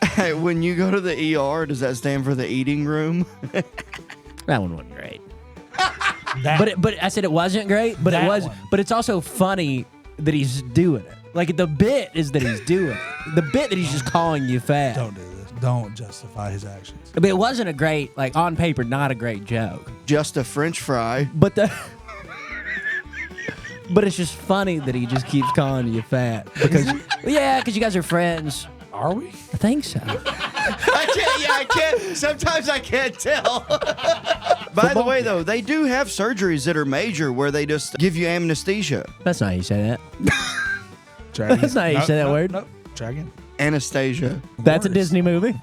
Hey, when you go to the ER, does that stand for the eating room? That one wasn't great. But I said it wasn't great, but it was. One. But it's also funny that he's doing it. Like the bit is that he's doing it. The bit that he's just calling you fat. Don't do this. Don't justify his actions. But it wasn't a great, like on paper, not a great joke. Just a French fry. But but it's just funny that he just keeps calling you fat because you guys are friends. Are we? I think so. I can't. Sometimes I can't tell. By the way, though, they do have surgeries that are major where they just give you anesthesia. That's not how you say that. Try again. That's not how you say that word. Nope. Try again. Anastasia. That's a Worse. Disney movie.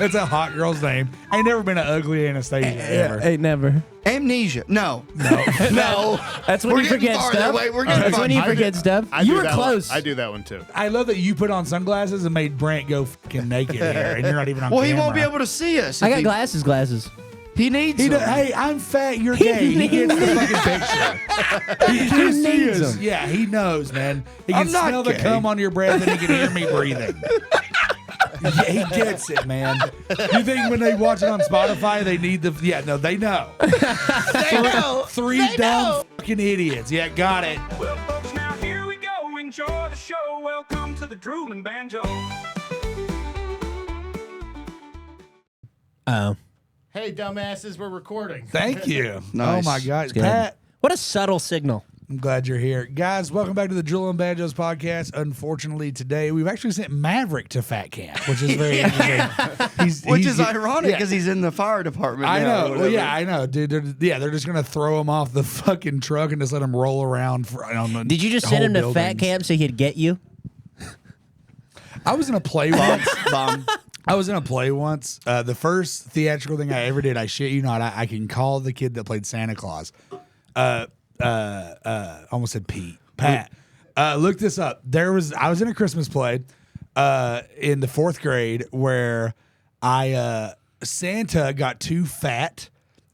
It's a hot girl's name. Ain't never been an ugly Anastasia ever. Ain't never. Amnesia. No. No. That's when We're you getting forget farther. stuff. Wait, we're getting That's when you forget stuff. I You do were that close. One. I do that one too. I love that you put on sunglasses and made Brent go fucking naked here, and you're not even on Well, camera. he won't be able to see us. I if got he- glasses. He needs He them. hey, I'm fat. You're gay. He gets the fucking picture. He can see needs us. them. Yeah, he knows, man. He can I'm not smell the gay. cum on your breath, and he can hear me breathing. Yeah, he gets it, man. You think when they watch it on Spotify, they need the? Yeah, no, they know. They know. Three They dumb know. fucking idiots. Yeah, got it. Well, folks, now here we go. Enjoy the show. Welcome to the Drooling Banjos. Oh. Hey, dumbasses, we're recording. Thank you. Nice. Oh my God, good. Pat. What a subtle signal. I'm glad you're here. Guys, welcome back to the Drooling Banjos podcast. Unfortunately, today we've actually sent Maverick to Fat Camp, which is very interesting. Which he's- is ironic yeah. because he's in the fire department. I now or know. Well, whatever. yeah, I know, dude. They're just gonna throw him off the fucking truck and just let him roll around. On the Did you just send him to whole fat buildings. camp so he'd get you? I was in a play once. Bomb. I was in a play once. The first theatrical thing I ever did, I shit you not, I can call the kid that played Santa Claus. Almost said Pete. Pat. Look this up. I was in a Christmas play in the 4th grade where Santa got too fat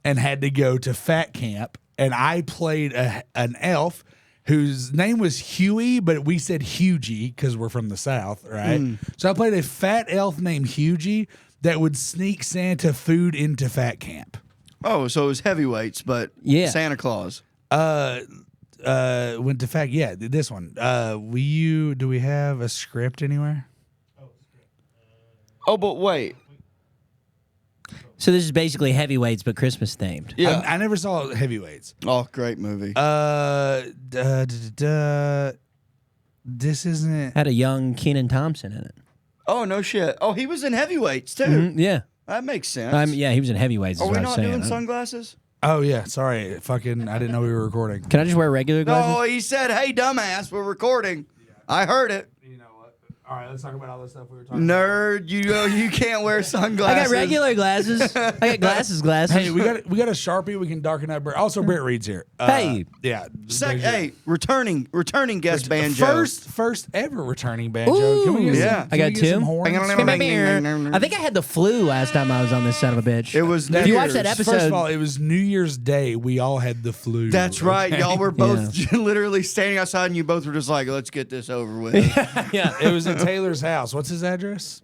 and had to go to fat camp, and I played an elf whose name was Huey, but we said Hugie because we're from the South, right? So I played a fat elf named Hugie that would sneak Santa food into fat camp. Oh, so it was heavyweights, but Yeah. Santa Claus. Went to fat. Yeah, this one. Do we have a script anywhere? Oh, but wait. So this is basically heavyweights but Christmas themed. Yeah. I never saw Heavyweights. Oh, great movie. This isn't. Had a young Kenan Thompson in it. Oh, no shit. Oh, he was in heavyweights, too. Yeah. That makes sense. Yeah, he was in heavyweights. Are Is we what not I'm saying. doing sunglasses? Oh yeah, sorry. Fucking, I didn't know we were recording. Can I just wear regular glasses? No, he said, hey, dumbass, we're recording. I heard it. You know what? All right, let's talk about all this stuff we were talking Nerd, you can't wear I sunglasses. got regular glasses. I got glasses. Hey, we got a Sharpie. We can darken up. Also, Brent Reed's here. Hey. Yeah. Hey, returning guest banjo. First ever returning banjo. Can we Ooh. get Yeah. some, I got can we get some two. horns? I think I had the flu last time I was on this son of a bitch. It was If New you watch that Year's. episode, First of all, it was New Year's Day. We all had the flu. That's right. okay? Y'all were both literally standing outside, and you both were just like, let's get this over with. yeah. It was at Taylor's house. What's his address?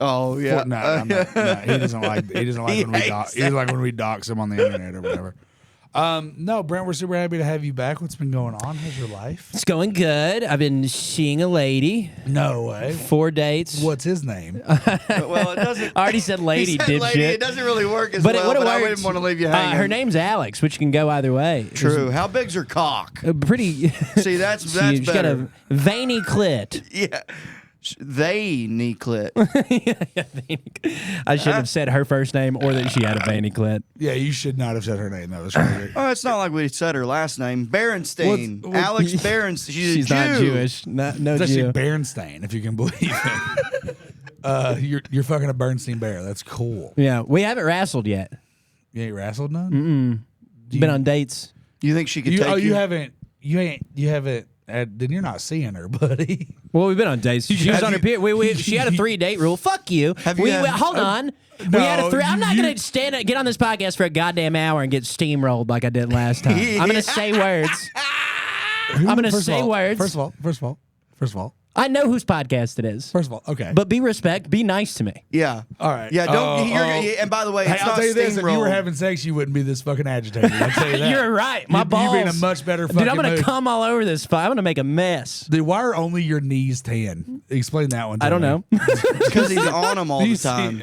Oh, yeah. No, I'm not, no, he doesn't like. He doesn't like He when we hates dox. He doesn't like when we dox him on the internet or whatever. No, Brent, we're super happy to have you back. What's been going on? How's your life? It's going good. I've been seeing a lady. No way. 4 dates. What's his name? Well, it doesn't. I already said lady, He said dipshit. lady. It doesn't really work as But well, it would have but I worked. wouldn't want to leave you hanging. Her name's Alex, which can go either way. True. How big's her cock? Pretty. See, that's She's got better. a veiny clit. Yeah. They knee clit. I should have said her first name or that she had a veiny clit. Yeah, you should not have said her name. That was crazy. Oh, it's not like we said her last name. Berenstein. What's- Alex Berenstein. She's a not Jew. Jewish. No It's actually Jew. Bernstein, if you can believe it. You're fucking a Bernstein bear. That's cool. Yeah, we haven't wrestled yet. You ain't wrestled none. Been on dates. You think she could take You haven't. Then you're not seeing her, buddy. Well, we've been on dates. She was on her period. She had a 3-date rule. Fuck you. Have you had- Hold on. No, we had a 3. I'm not you- going to get on this podcast for a goddamn hour and get steamrolled like I did last time. I'm going to say words. I'm going to say words. First of all, I know whose podcast it is. First of all, okay. But be nice to me. Yeah. All right. Yeah, don't. And by the way, Hey, it's I'll not tell you this: if you were steamroll. having sex, you wouldn't be this fucking agitated. I'll tell you that. You're right. My You'd balls. be in a much better fucking Dude, I'm gonna mood. come all over this. I'm gonna make a mess. Dude, why are only your knees tan? Explain that one. To I don't me. know. Because he's on them all the You see- time.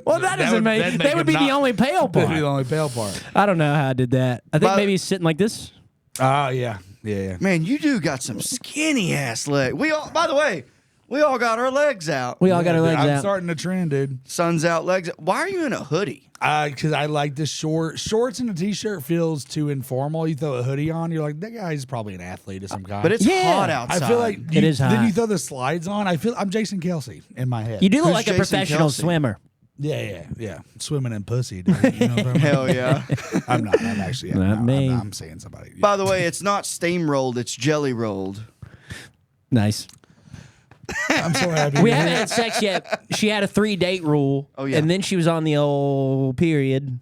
Well, that doesn't make. that'd That would be him the only pale That'd be the part. only pale part. I don't know how I did that. I think But- maybe he's sitting like this. Oh yeah. Man, you do got some skinny ass legs. By the way, we all got our legs out. We all got our legs I'm out. starting to trend, dude. Sun's out, legs out. Why are you in a hoodie? Because I like the shorts and a t-shirt feels too informal. You throw a hoodie on, you're like, that guy's probably an athlete of some kind. But it's Yeah. hot outside. I feel like It is Then hot. you throw the slides on. I'm Jason Kelsey in my head. You do look Who's like a Jason professional Kelsey? swimmer. Yeah. Swimming in pussy, dude. You know what I'm talking about? Hell yeah. I'm not. I'm actually. Not no, me. I'm saying somebody. By the way, it's not steam rolled, it's jelly rolled. Nice. I'm so happy. We to haven't hear had sex yet. She had a 3-date rule. Oh, yeah. And then she was on the old period.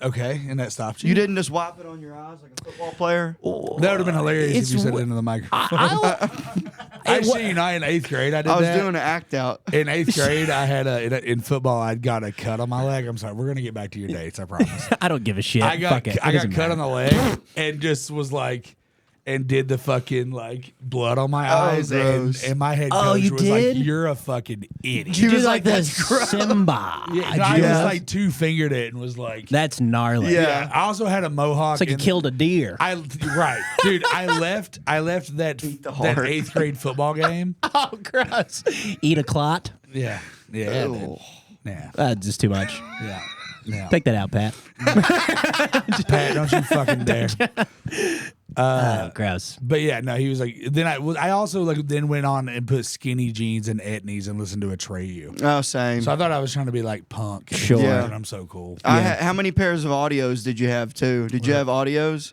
Okay, and that stopped you. You didn't just wipe it on your eyes like a football player? That would have been hilarious It's if you said w- it into the microphone. I Actually, in 8th grade, I did I was that. doing an act out. In 8th grade, I had in football, I'd got a cut on my leg. I'm sorry, we're gonna get back to your dates. I promise. I don't give a shit. I got Fuck it. I It got doesn't cut matter. on the leg and just was like, and did the fucking like blood on my eyes, gross. and my head Oh, coach you was did? like, "You're a fucking idiot." She You do was like like, the "That's gross." Simba. Yeah, and I just like 2-fingered it and was like, That's gnarly. Yeah. I also had a mohawk. It's like you and- killed a deer. Right, dude. I left that the that heart. 8th grade football game. Oh, gross. Eat a clot? Yeah. Ew. Yeah. That's just too much. Yeah. Yeah. Take that out, Pat. Pat, don't you fucking dare. Oh, gross. But yeah, no, he was like. Then I also like then went on and put skinny jeans and etnies and listened to Atreyu. Oh, same. So I thought I was trying to be like punk. Sure. Yeah. And I'm so cool. How many pairs of audios did you have too? Did you have audios?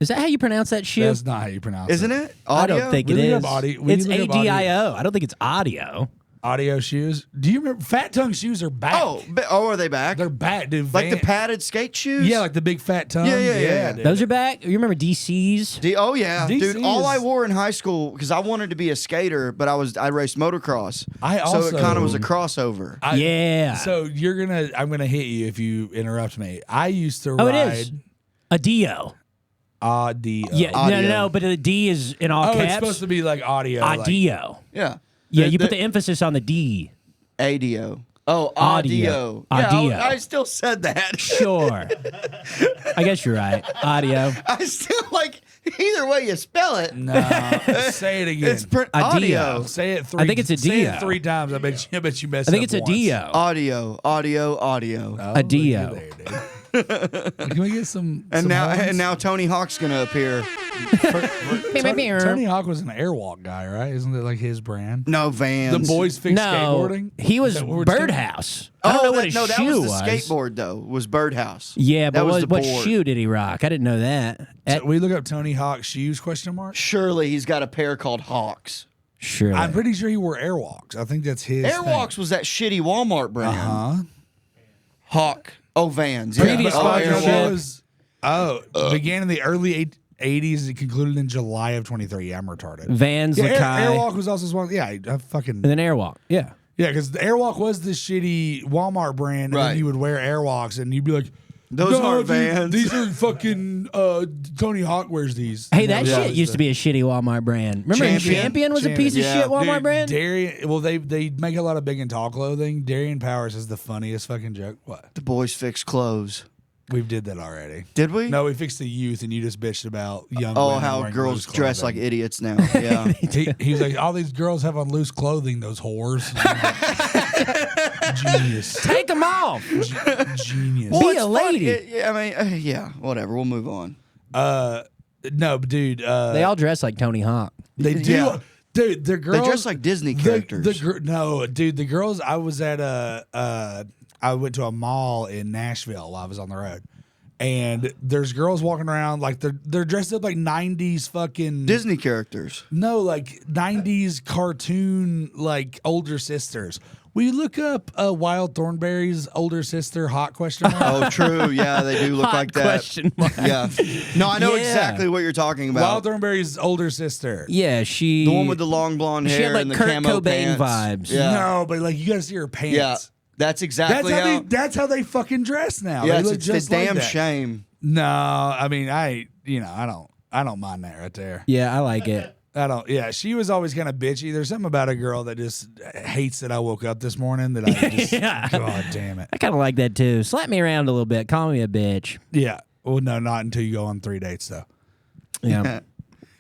Is that how you pronounce that shoe? That's not how you pronounce Isn't it. it? I Audio? don't think We it look is. up audio- we It's look up audio. ADIO. I don't think it's audio. Audio shoes. Do you remember Fat Tongue shoes are back? Are they back? They're back, dude. like the Van- padded skate shoes? Yeah, like the big fat tongue. Yeah. dude. Those are back. You remember DC's? Oh yeah, DC dude! All I is- wore in high school because I wanted to be a skater, but I raced motocross. I so also- it kind of was a crossover. Yeah. So I'm gonna hit you if you interrupt me. I used to Oh, ride. it is. A Dio. Audio. Yeah, Audio. no, but the D is in all Oh, caps. it's supposed to be like audio. like- Audio. Yeah, Yeah, you put the emphasis on the D. ADO. Oh, Audio. audio. Audio. Yeah, I still said that. Sure. I guess you're right. Audio. I still like either way you spell it. No, say it again. It's Audio. audio. Say it 3. I think it's a Say Dio. it 3 times. I bet you messed I think up it's a once. Dio. Audio. Oh, A Dio. look at there, dude. Can we get some? And some now horns? and now Tony Hawk's gonna appear. Tony Hawk was an Airwalk guy, right? Isn't it like his brand? No Vans. The boys fix No, skateboarding. he Is was that what we're talking- Birdhouse. I don't know what his that shoe was the skateboard though. Was Birdhouse. Yeah, that but was the what board. shoe did he rock? I didn't know that. So we look up Tony Hawk shoes? Question mark. Surely he's got a pair called Hawks. Sure. I'm pretty sure he wore Airwalks. I think that's his. Airwalks was that shitty Walmart brand. Huh? Hawk. Oh, Vans. Previous Yeah. sponsorship. Airwalks. Began in the early 80s and concluded in July of 23. I'm retarded. Vans, Yeah, Lakai, Airwalk was also one. Yeah, I fucking. and then Airwalk. Yeah. Yeah, because the Airwalk was the shitty Walmart brand, and Right. then you would wear Airwalks, and you'd be like, Those "No, aren't dude, Vans." These are fucking Tony Hawk wears these." Hey, that Yeah. shit used to be a shitty Walmart brand. Remember Champion was a piece of Yeah. shit Walmart Dude, brand? Darian, well, they make a lot of big and tall clothing. Darian Powers is the funniest fucking joke. What? The boys fix clothes. We did that already. Did we? No, we fixed the youth, and you just bitched about young. Oh, women how wearing girls loose dress like clothing. idiots now. Yeah. He was like, all these girls have on loose clothing, those whores. Genius. Take them off. Genius. Be it's a funny. lady. I mean, yeah, whatever. We'll move on. No, but dude. They all dress like Tony Hawk. They do. Yeah. Dude, the girls. They dress like Disney characters. No, dude, the girls. I was at I went to a mall in Nashville while I was on the road. And there's girls walking around like they're dressed up like 90s fucking Disney characters. No, like 90s cartoon like older sisters Will you look up Wild Thornberry's older sister, hot question mark? Oh, true. Yeah, they do look Hot like that. question mark. Yeah. No, I know Yeah. exactly what you're talking about. Wild Thornberry's older sister. Yeah, she. The one with the long blonde She hair had, like, and the Kurt camo Cobain pants. vibes. Yeah. No, but like you got to see her pants. Yeah. That's exactly how. That's how they fucking dress now. Yeah, they it's, look it's just a damn like that. shame. No, I mean I don't mind that right there. Yeah, I like it. I don't. Yeah, she was always kind of bitchy. There's something about a girl that just hates that I woke up this morning. That I just, Yeah. God damn it. I kind of like that too. Slap me around a little bit. Call me a bitch. Yeah. Well, no, not until you go on 3 dates though. Yeah.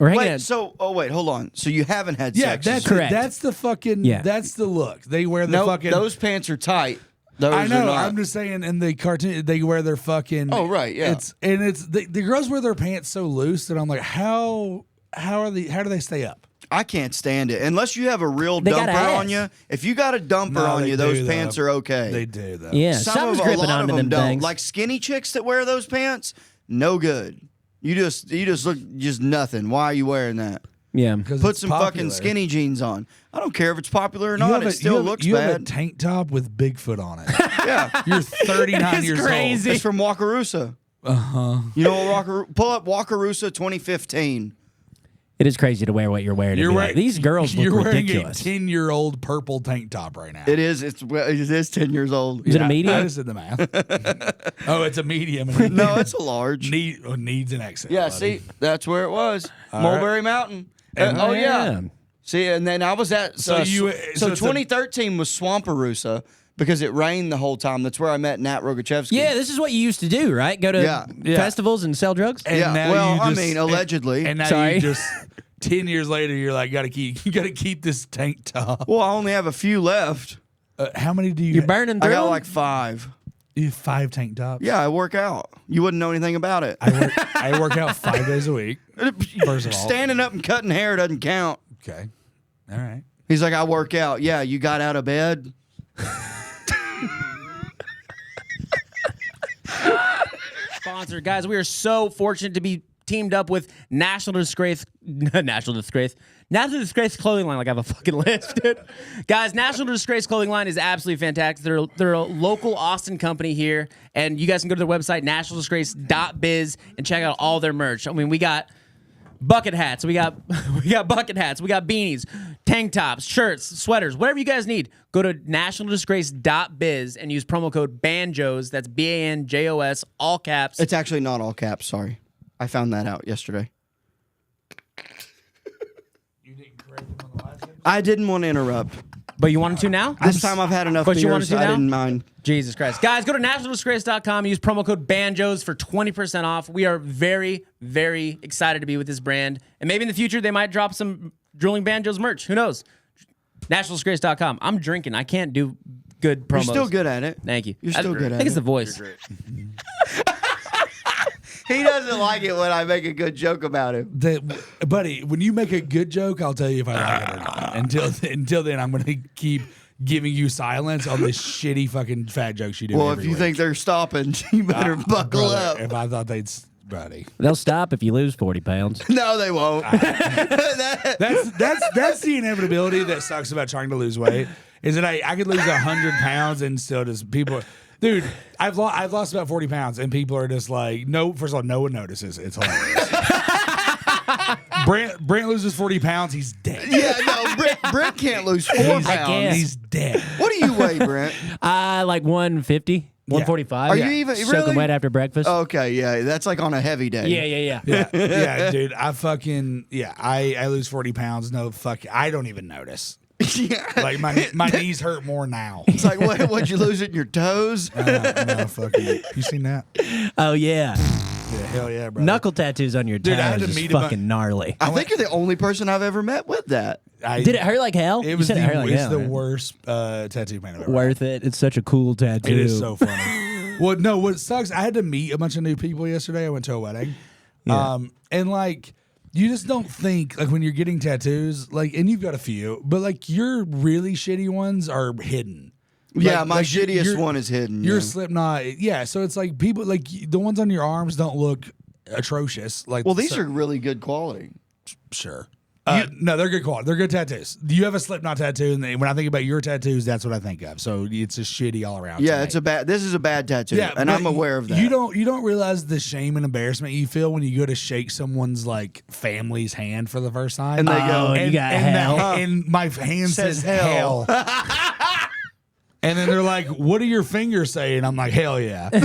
We're hanging Wait, out. so wait, hold on. So you haven't had Yeah, sex? that's Correct. That's the fucking. Yeah. That's the look. They wear the no, fucking. those pants are tight. Those I know. Are not. I'm just saying. In the cartoon, they wear their fucking. Oh, right, yeah. It's the girls wear their pants so loose that I'm like, how do they stay up? I can't stand it unless you have a real They got dumper ass. on you. If you got a dumper No, on they you, those do, pants though. are okay. They do though. Yeah, Some something's of a gripping lot of onto them them don't. things. Like skinny chicks that wear those pants, no good. You just look just nothing. Why are you wearing that? yeah. Because Put it's some popular. fucking skinny jeans on. I don't care if it's popular or You not. have It still looks you have a bad. tank top with Bigfoot on it. Yeah, You're 39 It's years crazy. it's from Wakarusa. You know what pull up Wakarusa 2015. It is crazy to wear what you're wearing. You're Like, wearing, these girls look you're ridiculous. wearing a 10-year-old purple tank top right now. It is. It is 10 years old. Is it a I medium? just did the math. Oh, it's a medium. No, it's a large. Needs an exit. Yeah, buddy. see, that's where it was. Mulberry Mountain. Oh yeah. See, and then I was at So so you- so it's a- 2013 was Swamperusa because it rained the whole time. That's where I met Nat Rogachevsky. Yeah, this is what you used to do, right? Go to Yeah. festivals and sell drugs. And Yeah, now well, you I just- mean, allegedly. And now Sorry. you just 10 years later, you're like, you gotta keep this tank top. Well, I only have a few left. How many do you? You're burning I through got them? like 5. You have 5 tank tops. Yeah, I work out. You wouldn't know anything about it. I work out 5 days a week. First of all, Standing up and cutting hair doesn't count. okay, all right. He's like, I work out. Yeah, you got out of bed. Sponsor, guys, we are so fortunate to be teamed up with National Disgrace clothing line. Like I have a fucking list, dude. Guys, National Disgrace clothing line is absolutely fantastic. They're a local Austin company here, and you guys can go to their website nationaldisgrace.biz and check out all their merch. I mean, we got bucket hats, we got bucket hats, we got beanies, tank tops, shirts, sweaters, whatever you guys need. Go to nationaldisgrace.biz and use promo code BANJOS. That's BANJOS, all caps. It's actually not all caps. Sorry. I found that out yesterday. I didn't want to interrupt. But you wanted to now? This time I've had enough But you beers. wanted to I now? didn't mind. Jesus Christ. Guys, go to nationaldisgrace.com. Use promo code BANJOS for 20% off. We are very, very excited to be with this brand. And maybe in the future, they might drop some Drooling Banjos merch. Who knows? Nationaldisgrace.com. I'm drinking. I can't do good promos. You're still good at it. Thank you. You're still good I at think it's it. the voice. He doesn't like it when I make a good joke about him. Buddy, when you make a good joke, I'll tell you if I like it or not. Until then, I'm gonna keep giving you silence on this shitty fucking fat jokes you do. Well, every if you week. think they're stopping, you better buckle Brother, up. If I thought buddy. They'll stop if you lose 40 pounds. No, they won't. That's the inevitability that sucks about trying to lose weight. Is that I could lose 100 pounds and still just people. Dude, I've lost about 40 pounds and people are just like, no. First of all, no one notices. It's hilarious. Brent loses 40 pounds. He's dead. Yeah, no, Brent can't lose 4 I pounds. can't. He's dead. What do you weigh, Brent? Like 150, 145. Are you even Soaking really? wet after breakfast? Okay, yeah, that's like on a heavy day. Yeah. Yeah, dude. I lose 40 pounds. No fuck. I don't even notice. Yeah. Like my knees hurt more now. It's like, what'd you lose it in your toes? No, fucking. You seen that? Oh, yeah. Yeah, hell yeah, bro. Knuckle tattoos on your toes Dude, I had to is meet him fucking gnarly. I think you're the only person I've ever met with that. Did it hurt like hell? It You was said the, it hurt like it's hell, the right? worst tattoo pain I've ever. Worth it. It's such a cool tattoo. It is so funny. Well, no, what sucks, I had to meet a bunch of new people yesterday. I went to a wedding. And like, you just don't think, like, when you're getting tattoos, like, and you've got a few, but like, your really shitty ones are hidden. Yeah, Like- my like shittiest your- one is hidden. Your yeah. Slipknot, yeah. So it's like people, like, the ones on your arms don't look atrocious. Like, Well, these are really good quality. sure. No, they're good quality. They're good tattoos. You have a Slipknot tattoo, and when I think about your tattoos, that's what I think of. So it's just shitty all around. Yeah, to me. it's a bad. This is a bad tattoo, and but I'm aware of that. You don't realize the shame and embarrassment you feel when you go to shake someone's like family's hand for the first time, And they go, you got hell. and my hand says hell. And then they're like, "What do your fingers say?" And I'm like, "Hell yeah!" And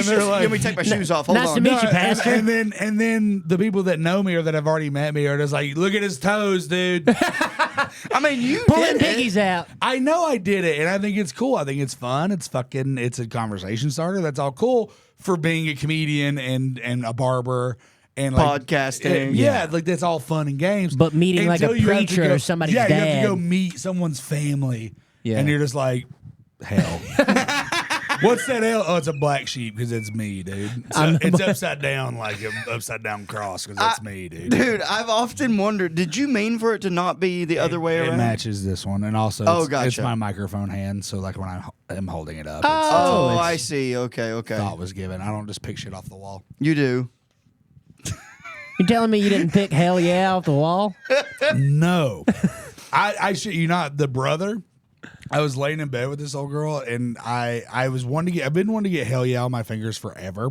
they're like, Let me take my shoes off. Hold nice on. to meet you, Pastor. and then the people that know me or that have already met me are just like, "Look at his toes, dude." I mean, you Pulling did it. piggies out. I know I did it, and I think it's cool. I think it's fun. It's a conversation starter. That's all cool for being a comedian and a barber. And like, Podcasting. like that's all fun and games. But meeting like a Until you have to preacher go- or somebody's you have dad. to go meet someone's family, Yeah. and you're just like, hell. What's that hell? Oh, it's a black sheep because it's me, dude. It's upside down like an upside down cross because it's me, dude. Dude, I've often wondered, did you mean for it to not be the other way It around? matches this one, and also it's gotcha. my microphone hand. So like when I'm holding it up, Oh, it's- I see. Okay. thought was given. I don't just pick shit off the wall. You do. You telling me you didn't pick hell yeah off the wall? No, I shit you not. The brother, I was laying in bed with this old girl, and I've been wanting to get hell yeah on my fingers forever.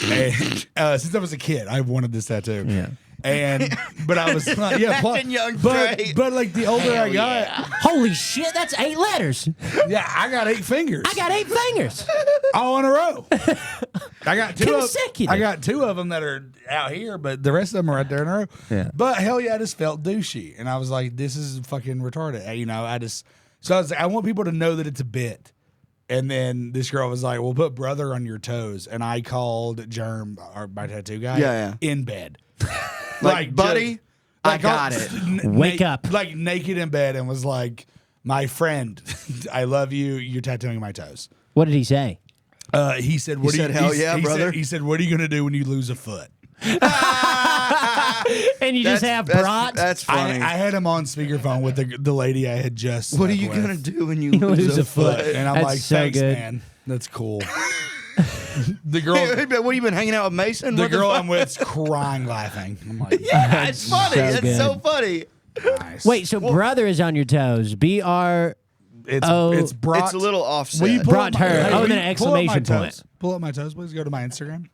And, since I was a kid, I've wanted this tattoo. Yeah. But I was like, Imagine young Trey. but like the older I got, Holy shit, that's 8 letters. yeah, I got 8 fingers. I got 8 fingers. all in a row. I got two. Consecutive. I got 2 of them that are out here, but the rest of them are right there in a row. Yeah. But hell yeah, I just felt douchey, and I was like, "This is fucking retarded." You know, I was like, I want people to know that it's a bit. And then this girl was like, "Well, put brother on your toes," and I called Germ, my tattoo guy, in bed, Like, buddy, I got it. Wake up. like naked in bed, and was like, "My friend, I love you. You're tattooing my toes." What did he say? He said, "What said, "Hell yeah, brother." He said, "What are you gonna do when you lose a foot?" And you just have brats? That's funny. I had him on speakerphone with the lady I had just. What are slept you with. gonna do when you lose lose a a foot? And I'm That's like, so thanks, good. man. That's cool. The girl, What, you been hanging out with Mason? the What girl fuck? I'm with's crying, laughing. I'm like, Yeah, it's funny. So It's good. so funny. nice. Wait, so brother is on your toes. BR. it's brought. It's a little offset. Will you pull Brought up my- her. hey, Oh, will and then you an pull up my exclamation point. toes? Pull up my toes, please. Go to my Instagram.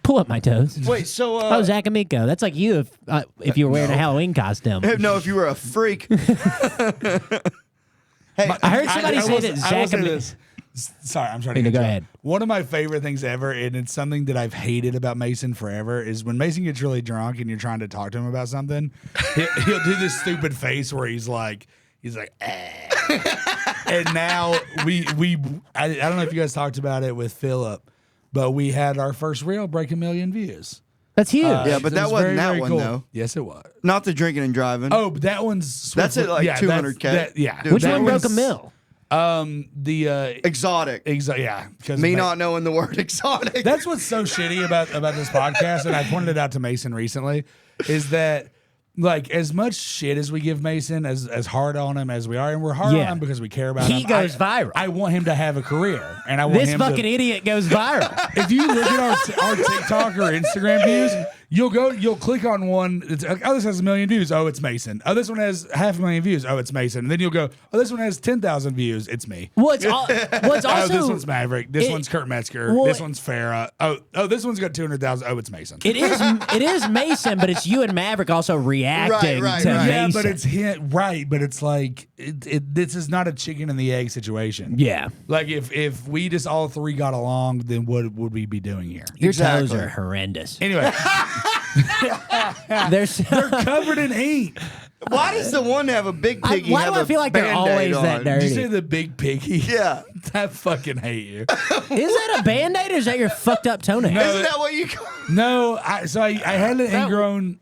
Pull up my toes. Wait, so Oh, Zach Amico. That's like you if you were wearing a Halloween costume. no, if you were a freak. Hey, I heard somebody I say will that say- I will Zach say Amico. this. Sorry, I'm trying to No, go interrupt. ahead. One of my favorite things ever, and it's something that I've hated about Mason forever, is when Mason gets really drunk and you're trying to talk to him about something, he'll do this stupid face where he's like, and now I don't know if you guys talked about it with Philip, but we had our first reel break 1 million views. That's huge. Yeah, but It that was wasn't very, that very one, cool. though. Yes, it was. Not the drinking and driving. Oh, but that one's That's at, like, 200K. Yeah, Dude, Which that one broke a one's- mill? The Exotic. yeah, because Me not knowing the word exotic. That's what's so shitty about this podcast, and I pointed it out to Mason recently, is that like as much shit as we give Mason, as hard on him as we are, and we're hard Yeah. on him because we care about him. He goes viral. I want him to have a career, and I want This him fucking to. idiot goes viral. If you look at our TikTok or Instagram views, you'll click on one. It's like, oh, this has 1 million views. Oh, it's Mason. Oh, this one has 500,000 views. Oh, it's Mason. And then you'll go, oh, this one has 10,000 views. It's me. What's also Oh, this one's Maverick. This it- one's Kurt Metzger. well, this one's Farrah. Oh, this one's got 200,000. Oh, it's Mason. it is Mason, but it's you and Maverick also reacting Right, to right. Yeah, Mason. but it's him, right? But it's like this is not a chicken and the egg situation. yeah. Like if we just all 3 got along, then what would we be doing here? Your toes Exactly. are horrendous. Anyway, They're so, they're covered in ink. Why does the one have a big piggy? why have do I a feel like they're Band-Aid always that on? dirty? Did you say the big piggy? Yeah. I fucking hate you. Is that a Band-Aid or is that your fucked up toenail? Isn't that what you call No, I had an ingrown.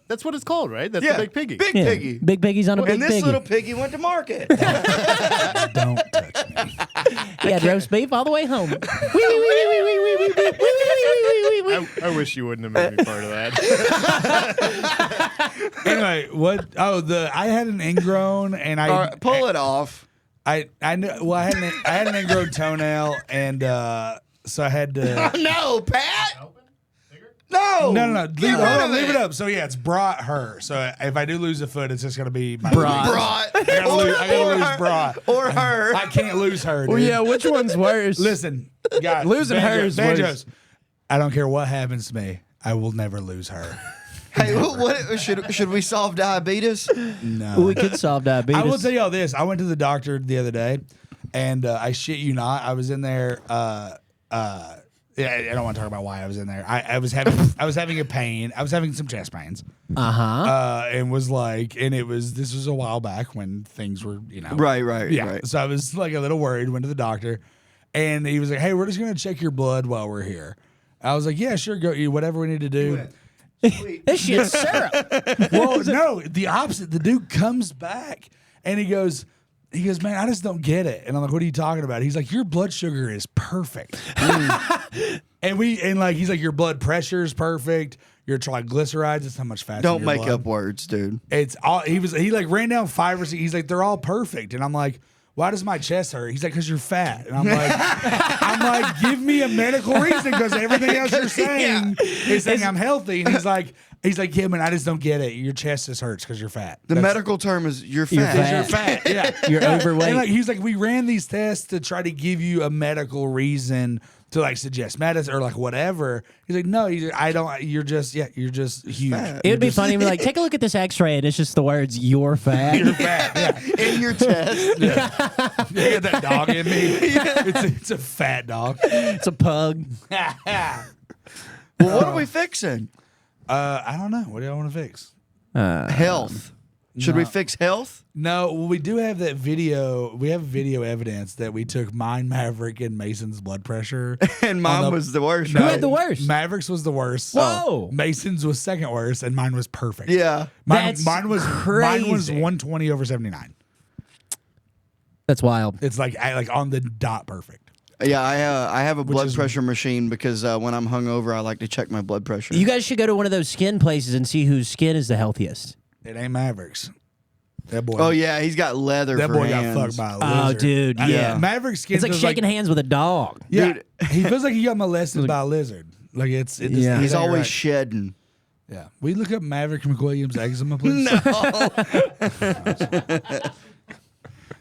That's what it's called, right? That's Yeah, the big piggy. Big Yeah. piggy. Big piggies on a big And this piggy. little piggy went to market. Don't touch me. He had roast beef all the way home. I wish you wouldn't have made me part of that. Anyway, what? Oh, I had an ingrown, and I All right, pull it off. I knew. Well, I had an ingrown toenail, and so I had to. No, Pat. No. No. Get Leave, rid hold of on, leave it it. up. So yeah, it's brought her. So if I do lose a foot, it's just gonna be my Brought. I gotta lose her. brought. Or her. I can't lose her. Dude. Well, yeah, which one's worse? Listen, guys, Losing her is worse. Banjos. I don't care what happens to me. I will never lose her. Hey, what should we solve diabetes? No. We could solve diabetes. I will tell y'all this. I went to the doctor the other day, and I shit you not, I was in there. Yeah, I don't want to talk about why I was in there. I was having a pain. I was having some chest pains. And was like, and this was a while back when things were, Right. Yeah. Right. So I was like a little worried. Went to the doctor, and he was like, "Hey, we're just gonna check your blood while we're here." I was like, "Yeah, sure, go. Whatever we need to do." This shit's syrup. Well, no, the opposite. The dude comes back and he goes, man, I just don't get it. And I'm like, what are you talking about? He's like, your blood sugar is perfect. and he's like, your blood pressure is perfect. Your triglycerides, it's how much fat. Don't make up words, dude. It's all he like ran down 5 or 6. He's like, they're all perfect. And I'm like, why does my chest hurt? He's like, because you're fat. And I'm like, give me a medical reason, because everything else you're saying is saying I'm healthy. And he's like, yeah, man, I just don't get it. Your chest just hurts because you're fat. The medical term is you're fat. You're fat. Yeah. You're overweight. And he's like, we ran these tests to try to give you a medical reason to like suggest medicine or like whatever. He's like, no, I don't. You're just huge. Fat. It would be funny to be like, take a look at this X-ray, and it's just the words "you're fat." You're fat. Yeah. In your chest. Yeah. You got that dog in me. It's a fat dog. It's a pug. Well, what are we fixing? I don't know. What do y'all want to fix? Health. Should we fix health? No, well, we do have that video. We have video evidence that we took mine, Maverick, and Mason's blood pressure. And mine was the worst. Who had the worst? Mavericks was the worst. Whoa. Mason's was second worst, and mine was perfect. Yeah. Mine That's was crazy. 120/79. That's wild. It's like on the dot perfect. Yeah, I have a blood is- pressure machine because when I'm hungover, I like to check my blood pressure. You guys should go to one of those skin places and see whose skin is the healthiest. It ain't Mavericks. That boy. Oh yeah, he's got leather. That for boy hands. got fucked by a lizard. Oh, dude, yeah. Maverick's skin. It's like feels shaking hands with a dog. Yeah, Dude. he feels like he got molested by a lizard. Like it just, Yeah. He's it ain't always right. shedding. Yeah. Will you look up Maverick McWilliams eczema, please?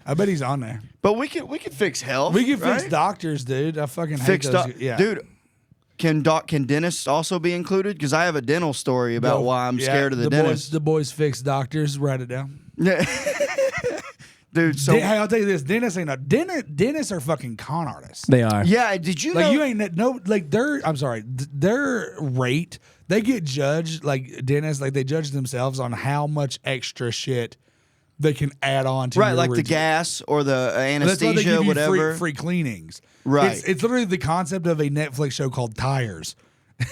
I bet he's on there. But we can fix health. We can fix right? doctors, dude. I fucking hate Fix those. doc- Yeah. Dude. Can dentists also be included? Because I have a dental story about No, why I'm yeah, scared of the dentist. The boys fix doctors. Write it down. Yeah. Dude, so Hey, I'll tell you this: dentists ain't no dentists are fucking con artists. They are. yeah, did you Like know? you ain't no like their rate. They get judged like dentists, like they judge themselves on how much extra shit they can add on to right, your like the routine. gas or the That's why they anesthesia, give you whatever. free cleanings. Right. It's literally the concept of a Netflix show called Tires,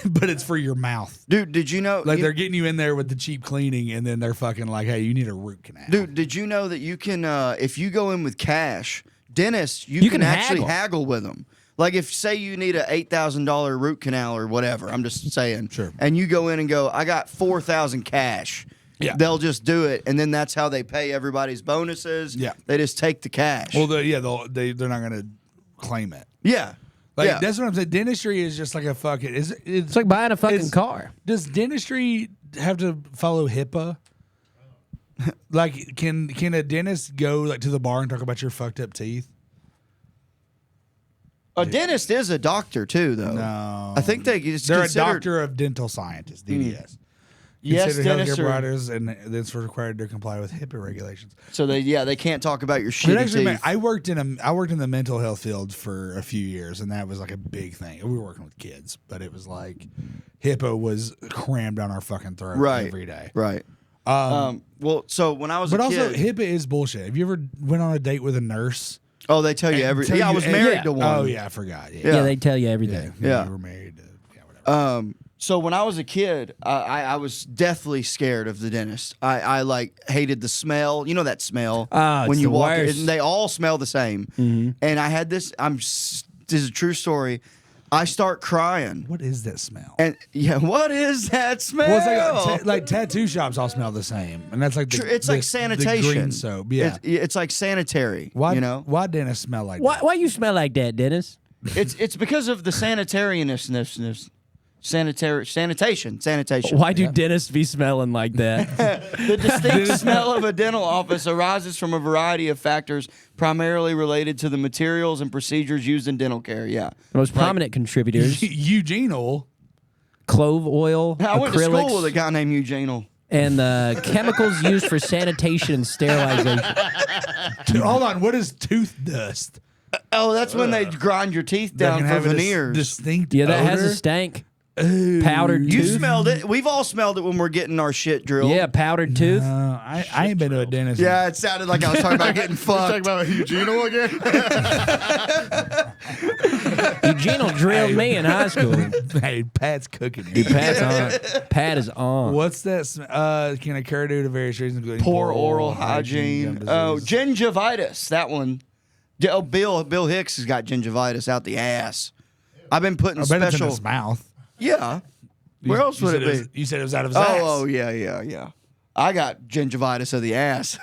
but it's for your mouth. Dude, did you know? Like they're getting you in there with the cheap cleaning, and then they're fucking like, "Hey, you need a root canal." Dude, did you know that you can, if you go in with cash, dentists, you can can actually haggle. haggle with them. Like if say you need a $8,000 root canal or whatever, I'm just saying. Sure. And you go in and go, I got 4,000 cash. Yeah. They'll just do it, and then that's how they pay everybody's bonuses. Yeah. They just take the cash. Well, they're not gonna claim it. yeah. Like yeah. that's what I'm saying. Dentistry is just like a fucking. It's like buying a fucking It's- car. Does dentistry have to follow HIPAA? Like, can a dentist go like to the bar and talk about your fucked up teeth? A dentist is a doctor too, though. No, I think it's they're considered, a doctor of dental scientists, DDS. Yes, Considered dentists healthcare are- providers, and that's required to comply with HIPAA regulations. So they can't talk about your But shitty actually, man, teeth. I worked in the mental health field for a few years, and that was like a big thing. We were working with kids, but it was like HIPAA was crammed down our fucking throat right. every day. Right. Well, so when I was But a also, kid, HIPAA is bullshit. Have you ever went on a date with a nurse? oh, they tell you and everything. tell Yeah, I you- was and- married yeah. to one. Oh yeah, I forgot. Yeah, Yeah, they tell you everything. Yeah. You were married to whatever. So when I was a kid, I was deathly scared of the dentist. I like hated the smell. You know that smell Oh, when it's you the walk in, worst. and they all smell the same. And I had this. This is a true story. I start crying, What is that smell? and yeah, what is that smell? Well, it's like tattoo shops all smell the same, and that's like it's like the sanitation. green soap. Yeah. It's like sanitary. Why? You know, Why dentists smell like Why? that? Why you smell like that, Dennis? it's because of the sanitarianness. Sanitation. Why do dentists be smelling like that? The distinct smell of a dental office arises from a variety of factors, primarily related to the materials and procedures used in dental care. Yeah. The most prominent contributors: Eugenol. clove oil, I went to acrylics, school with a guy named Eugenol. and the chemicals used for sanitation and sterilization. Dude, hold on. What is tooth dust? Oh, that's when they grind your teeth That down can for have a veneers. distinct Yeah, that has odor? a stank. Powdered You tooth. smelled it. We've all smelled it when we're getting our shit drilled. Yeah, powdered tooth. I ain't been to a dentist. Yeah, it sounded like I was talking about getting Talking fucked. about Eugenol again? Eugenol drilled me in high school. Hey, Pat's cooking. Dude, Pat's on. Pat is on. What's that? Can occur due to various reasons, including Poor oral hygiene. gum Oh, disease. gingivitis. That one. Oh, Bill Hicks has got gingivitis out the ass. I've been putting I bet it's in special. his mouth. Yeah. Where You- else you would said it be? You said it was out of his ass. Oh, yeah. I got gingivitis of the ass.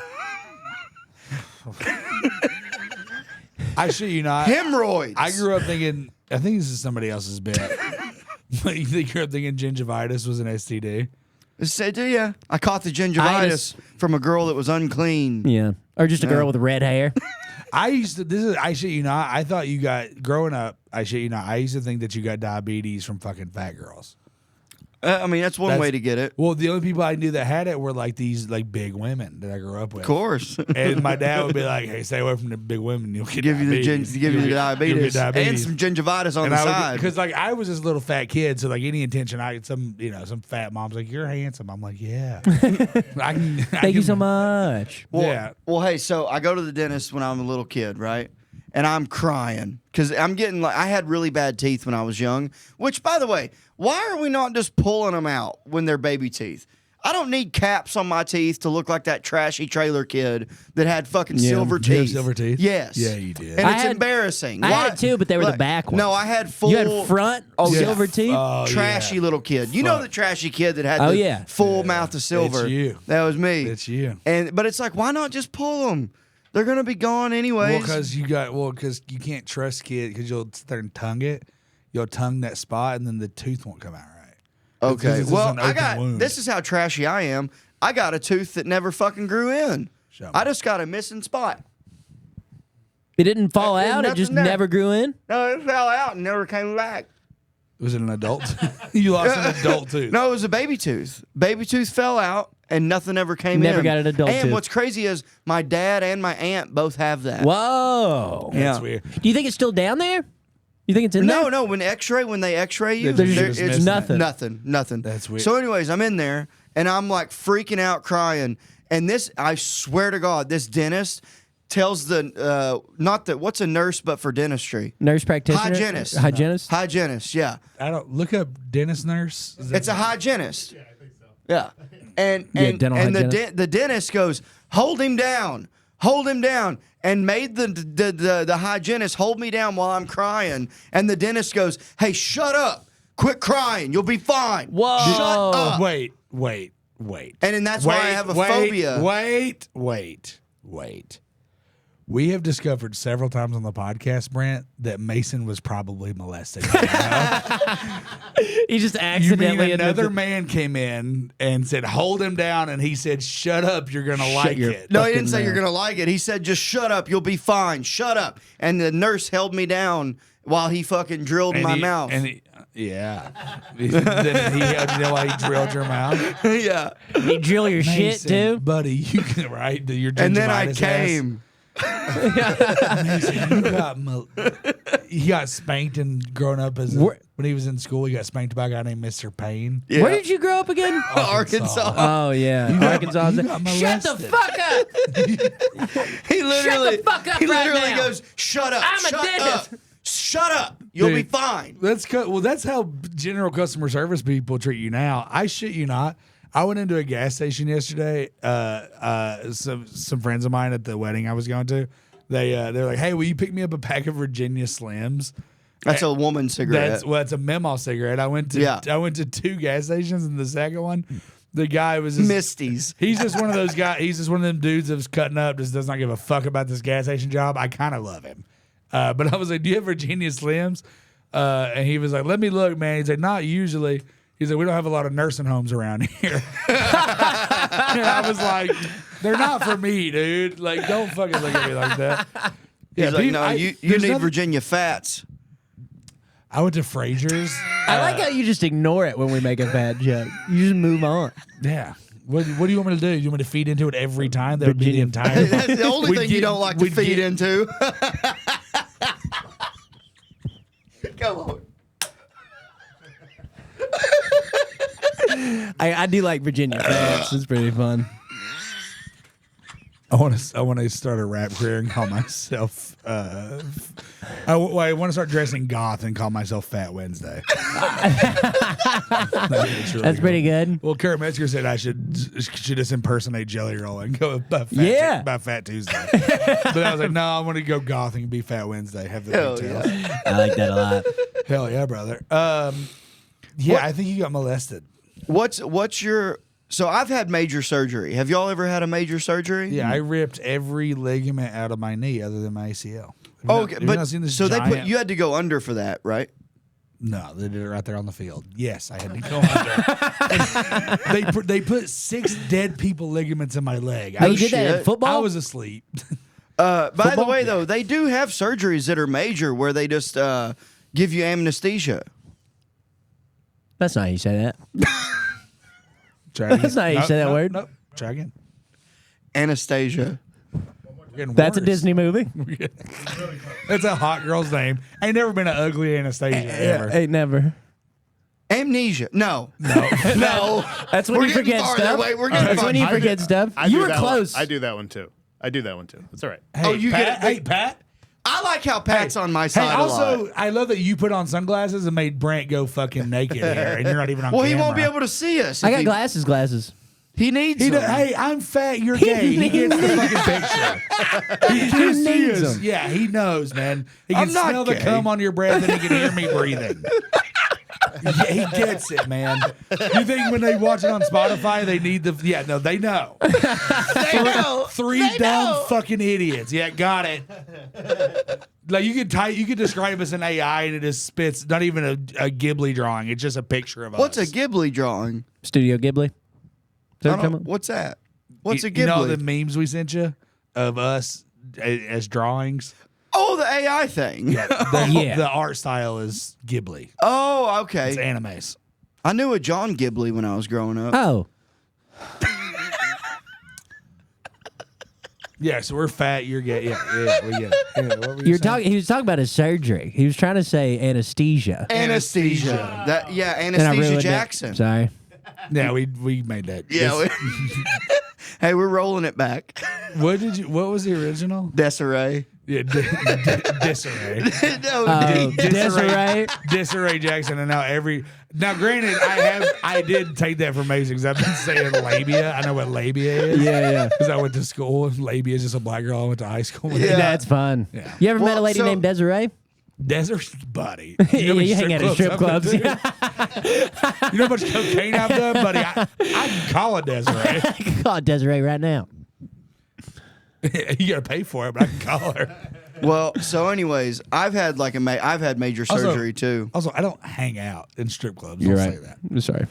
I shit you not. Hemorrhoids. I grew up thinking. I think this is somebody else's bit. But you grew up thinking gingivitis was an STD. Said to you, I caught the gingivitis from a girl that was unclean. Yeah. Or just a girl with red hair. I used to. This is. I shit you not. I thought you got growing up. I shit you not. I used to think that you got diabetes from fucking fat girls. I mean, that's one way to get it. Well, the only people I knew that had it were like these like big women that I grew up with. Of course. And my dad would be like, "Hey, stay away from the big women. You'll get give you the diabetes. give you the You'll diabetes. get And some gingivitis on And the I would, side. because like I was this little fat kid, so like any attention, some fat mom's like, "You're handsome." I'm like, "Yeah." Thank you so much. Yeah. Well, hey, so I go to the dentist when I'm a little kid, right? And I'm crying because I'm getting like, I had really bad teeth when I was young, which, by the way, why are we not just pulling them out when they're baby teeth? I don't need caps on my teeth to look like that trashy trailer kid that had fucking silver Did you have teeth. silver teeth? Yes. Yeah, you did. And I it's had- embarrassing. I Why- had two, but they were the back ones. No, I had full. You had front silver teeth? Oh, Trashy yeah. little kid. You know the trashy kid that had Oh, the yeah. full mouth of silver. It's you. That was me. It's you. But it's like, why not just pull them? They're gonna be gone anyways. Because you can't trust kids because you'll sit there and tongue it. You'll tongue that spot and then the tooth won't come out right. Okay. It's Well, an I open got wound. this is how trashy I am. I got a tooth that never fucking grew in. Show me. I just got a missing spot. It didn't fall There's out. It just nothing there. never grew in. No, it fell out and never came back. Was it an adult? You lost an adult tooth. No, it was a baby tooth. Baby tooth fell out and nothing ever came in. Never got an adult And tooth. what's crazy is my dad and my aunt both have that. Whoa. That's Yeah. weird. Do you think it's still down there? You think it's in there? No. When they X-ray you, There's it's just nothing. Nothing. That's weird. So, anyways, I'm in there and I'm like freaking out, crying. And this, I swear to God, this dentist tells what's a nurse but for dentistry? Nurse practitioner? Hygienist. Hygienist, yeah. I don't look up dentist nurse. Is that- It's a hygienist. Yeah, I think so. Yeah. And dental hygienist. the dentist goes, hold him down, and made the hygienist hold me down while I'm crying. And the dentist goes, hey, shut up, quit crying, you'll be fine. Whoa. Shut up. Wait. And then that's why I have a phobia. Wait. We have discovered several times on the podcast, Brent, that Mason was probably molested. He just You accidentally mean another admitted- man came in and said, hold him down, and he said, shut up, you're going to like your it. No, he didn't fucking say you're mouth. gonna like it. He said, just shut up, you'll be fine. Shut up. And the nurse held me down while he fucking drilled And my he- mouth. And yeah. Then he held you down while he drilled your mouth. Yeah. You drill your shit Mason, too? buddy, you can, right? Your And then I gingivitis ass. came. Mason, he got spanked and growing up when he was in school. He got spanked by a guy named Mr. Payne. Yeah. Where did you grow up again? Arkansas. Oh, yeah. Arkansas. you got Shut the molested. fuck up. He literally, fuck up he right literally now. goes, "Shut up! I'm a shut dentist." up! Shut up! You'll be Dude. fine." That's how general customer service people treat you now. I shit you not. I went into a gas station yesterday. Some friends of mine at the wedding I was going to, they're like, "Hey, will you pick me up a pack of Virginia Slims?" That's a woman's cigarette. That's a Memo cigarette. I went to two gas stations, and the second one, the guy was just, Misty's. He's just one of those guys. He's just one of them dudes that's cutting up, just does not give a fuck about this gas station job. I kind of love him. But I was like, do you have Virginia Slims? And he was like, let me look, man. He's like, not usually. He's like, we don't have a lot of nursing homes around here. And I was like, they're not for me, dude. Like, don't fucking look at me like that. He's like, dude, no, you need Virginia Fats. I went to Fraser's. I like how you just ignore it when we make a bad joke. You just move on. Yeah. What do you want me to do? You want me to feed into it every time? That would be the entire. That's the only thing you don't like to feed into. Come on. I do like Virginia Fats. It's pretty fun. I want to start a rap career and call myself. I want to start dressing goth and call myself Fat Wednesday. That's pretty good. Well, Kurt Metzger said I should just impersonate Jelly Roll and go by Fat Tuesday. But I was like, no, I want to go goth and be Fat Wednesday. Have the details. Yeah. I like that a lot. Hell yeah, brother. I think you got molested. What's your? So I've had major surgery. Have y'all ever had a major surgery? Yeah, I ripped every ligament out of my knee other than my ACL. Okay, but so they put you had to go under for that, right? No, they did it right there on the field. Yes, I had to go under. They put 6 dead people ligaments in my leg. Oh, you did that in shit. football? I was asleep. By the way, though, they do have surgeries that are major where they just give you anesthesia. That's not how you say that. Try again. That's not how you say that word. Nope. Try again. Anastasia. That's a Disney movie. That's a hot girl's name. Ain't never been an ugly Anastasia ever. Ain't never. Amnesia. No. No. That's when We're you getting forget farther. stuff. Wait, we're getting That's when you farther. forget stuff. I You do were that close. One. I do that one too. That's all right. Hey, you Pat, get it. Hey, Pat. I like how Pat's on my Hey, side a also, lot. I love that you put on sunglasses and made Brent go fucking naked here, and you're not even on Well, camera. he won't be able to see us. I if got he- glasses. He needs He them. hey, I'm fat. You're gay. He gets the fucking picture. He just needs is. them. Yeah, he knows, man. He can I'm not smell the gay. cum on your breath, and he can hear me breathing. Yeah, he gets it, man. You think when they watch it on Spotify, they need the? Yeah, no, they know. They know. Three They dumb know. fucking idiots. Yeah, got it. Like you could describe us an AI and it just spits not even a Ghibli drawing. It's just a picture of What's a us. Ghibli drawing? Studio Ghibli. I don't- What's that? What's a Ghibli? You know the memes we sent you of us as drawings? Oh, the AI thing. The art style is Ghibli. Oh, It's okay. animes. I knew a John Ghibli when I was growing up. Oh. Yeah, so we're fat. You're gay. Yeah, we get it. Yeah, what were you You're saying? talking. He was talking about his surgery. He was trying to say anesthesia. Anesthesia. That And I Anesthesia ruined it. Jackson. Sorry. Yeah, we made that. Yeah. Hey, we're rolling it back. What was the original? Desiree. Yeah, disarray. No, Desiree. Disarray Jackson, and now granted, I did take that from Mason because I've been saying labia. I know what labia is. Yeah. Because I went to school and labia is just a black girl I went to high school with. Yeah. That's fun. Yeah. You ever met a Well, lady so- named Desiree? Desert buddy. Yeah, you hang out at strip clubs. You know how much cocaine I've done, buddy? I can call it Desiree. I can call it Desiree right now. You gotta pay for it, but I can call her. Well, so anyways, I've had major surgery too. Also, I don't hang out in strip clubs. You're I'll right. say that. I'm sorry.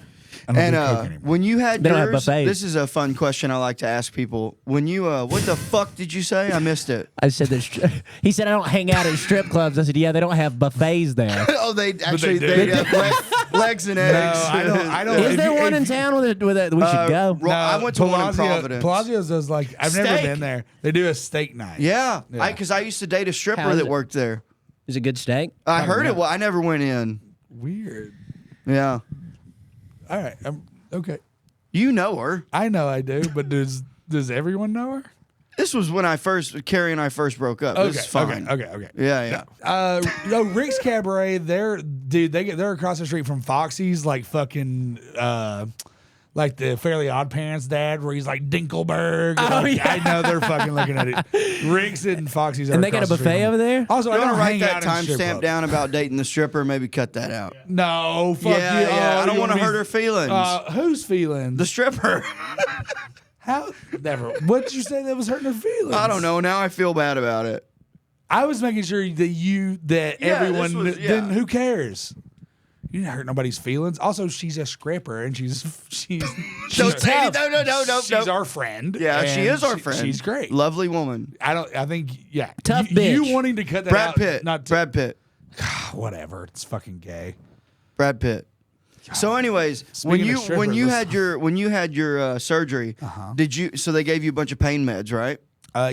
I don't And do coke anymore. when you had They don't have yours, buffets. this is a fun question I like to ask people. When you what the fuck did you say? I missed it. I said that. He said I don't hang out at strip clubs. I said, yeah, they don't have buffets there. Oh, they actually do. they have legs and eggs. I don't. Is if there you- one if in you- town with a we should go? I went to one in Providence. Palazzio's does like I've never Steak. been there. They do a steak night. Yeah, Yeah. because I used to date a stripper How is that it? worked there. Is it good steak? I heard it. Well, I never went in. Weird. Yeah, All right. you know her. I know I do, but does everyone know her? This was when Carrie and I first broke up. This is fine. Okay. Yeah. No, Rick's Cabaret. They're across the street from Foxy's, like fucking, like the Fairly Odd Parents dad, where he's like Dinkelberg. Oh, Like, yeah. I know they're fucking looking at it. Rick's and Foxy's. And they got a buffet over there? Also, I You want don't to write hang that out in strip timestamp clubs. down about dating the stripper? Maybe cut that out. No, fuck Yeah, you. yeah. Oh, I don't you want to wanna hurt be- her feelings. Whose feelings? The stripper. How? Never. What did you say that was hurting her feelings? I don't know. Now I feel bad about it. I was making sure that everyone. Then who cares? You didn't hurt nobody's feelings. Also, she's a stripper and she's tough. No. She's our friend. Yeah, she and is our friend. She's great. Lovely woman. I think. Tough you, bitch. You wanting to cut that Brad out? Pitt. Brad Pitt. Whatever. It's fucking gay. Brad Pitt. So, anyways, when Speaking you of strippers, when you let's- had your surgery, did you? So they gave you a bunch of pain meds, right?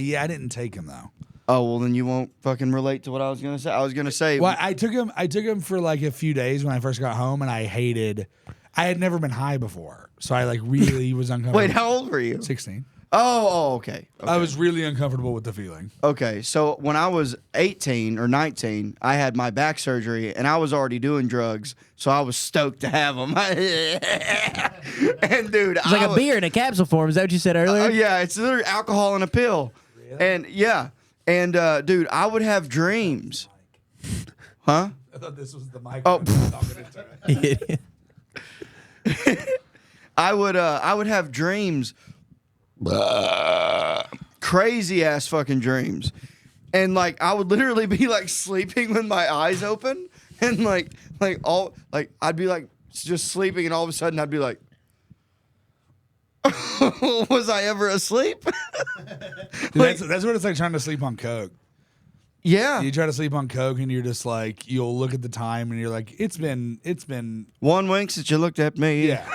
Yeah, I didn't take him though. Oh well, then you won't fucking relate to what I was gonna say. I was gonna say, Well, I took him for like a few days when I first got home, and I had never been high before, so I like really was uncomfortable. wait, how old were you? 16. Okay. I was really uncomfortable with the feeling. Okay, so when I was 18 or 19, I had my back surgery, and I was already doing drugs, so I was stoked to have them. And dude, It's like a beer in a capsule form. Is that what you said earlier? yeah, it's literally alcohol in a pill. And dude, I would have dreams. Huh? I thought this was the mic. Oh. Talking I would have dreams, crazy ass fucking dreams, and like I would literally be like sleeping with my eyes open, and I'd be like just sleeping, and all of a sudden I'd be like, was I ever asleep? Dude, that's what it's like trying to sleep on coke. Yeah. You try to sleep on coke, and you're just like, you'll look at the time, and you're like, it's been. 1 week since you looked at me. Yeah,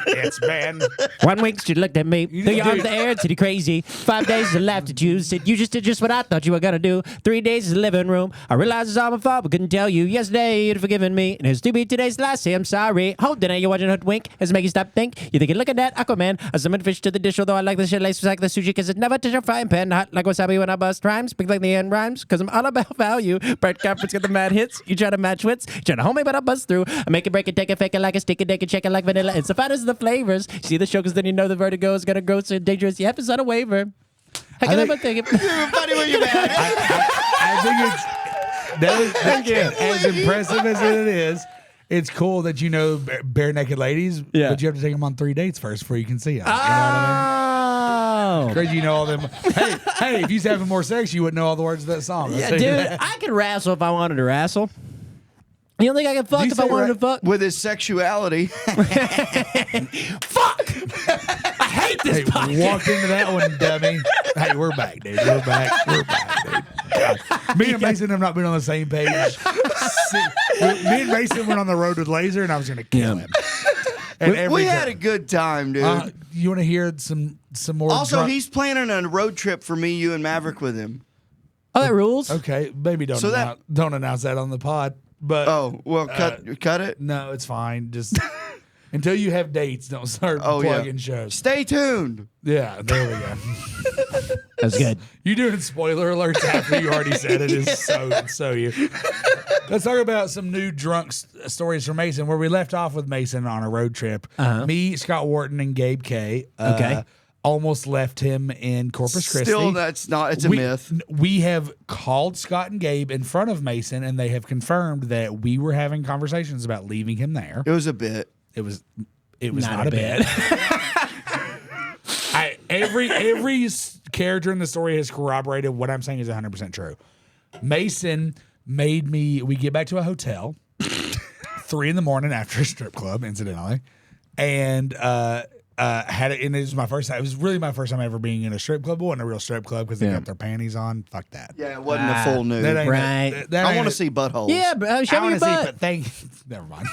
it's been. 1 week she looked at me, threw your arms Dude. in the air and said you crazy. 5 days she laughed at you, said you just did just what I thought you were gonna do. 3 days in the living room. I realized it's all my fault, but couldn't tell you. Yesterday you'd forgiven me, and it's to be today's last. Say I'm sorry. Hold dinner, you're watching Hoodwink. As make you stop think. You think you're looking at Aquaman. I summoned fish to the dish, although I like the shit lace like the sushi, because it never touch a frying pan. Hot like wasabi when I bust rhymes. Big like the end rhymes, because I'm all about value. Brett Conference got the mad hits. You try to match wits. You try to hold me, but I bust through. I make it, break it, take it, fake it like a stick it, take it, check it like vanilla. It's the finest of the flavors. See the show, because then you know the vertigo is gonna grow so dangerous. You have to sign a waiver. How can I think it? Funny when you're mad. I think it's as impressive as it is. It's cool that you know bare naked ladies, Yeah. but you have to take them on 3 dates first before you can see them. You know what I mean? Oh. Crazy, you know all them. Hey, if you was having more sex, you wouldn't know all the words of that song. I'll Yeah, tell you dude, that. I could wrestle if I wanted to wrestle. You don't think I could fuck you if I say wanted right- to fuck? With his sexuality. Fuck! I hate this Hey, podcast. walked into that one, dummy. Hey, we're back, dude. We're back, dude. God. Me and Mason have not been on the same page. Me and Mason went on the road with Laser, and I was going to kill him. And We every had time- a good time, dude. you want to hear some more? Also, drunk- he's planning a road trip for me, you, and Maverick with him. Oh, that rules? okay. Maybe don't So that- don't announce that on the pod. But Oh, well, cut it. no, it's fine. Just until you have dates, don't start Oh, plugging yeah. shows. Stay tuned. Yeah, there we go. That's good. You doing spoiler alerts after you already said it is so you. Let's talk about some new drunk stories from Mason, where we left off with Mason on a road trip. Me, Scott Wharton, and Gabe K. Okay. Almost left him in Corpus Christi. Still, that's not. It's a myth. We have called Scott and Gabe in front of Mason, and they have confirmed that we were having conversations about leaving him there. It was a bit. It was not a bit. Every character in the story has corroborated what I'm saying is 100% true. Mason made me. We get back to a hotel, 3 a.m. after a strip club, incidentally, and had it. And it was my first time. It was really my first time ever being in a strip club. It wasn't a real strip club because they got their panties on. Fuck that. Yeah, it wasn't a full nude. That ain't Right. that I ain't want a- to see buttholes. Yeah, bro. Show I me want your to see, butt. but thank. Never mind.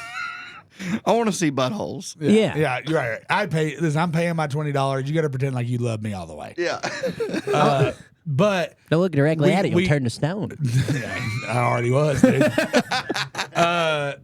I want to see buttholes. Yeah. Yeah, you're right. I pay. Listen, I'm paying my $20. You got to pretend like you love me all the way. Yeah. But Don't look directly at it. You'll we- turn to stone. yeah, I already was, dude.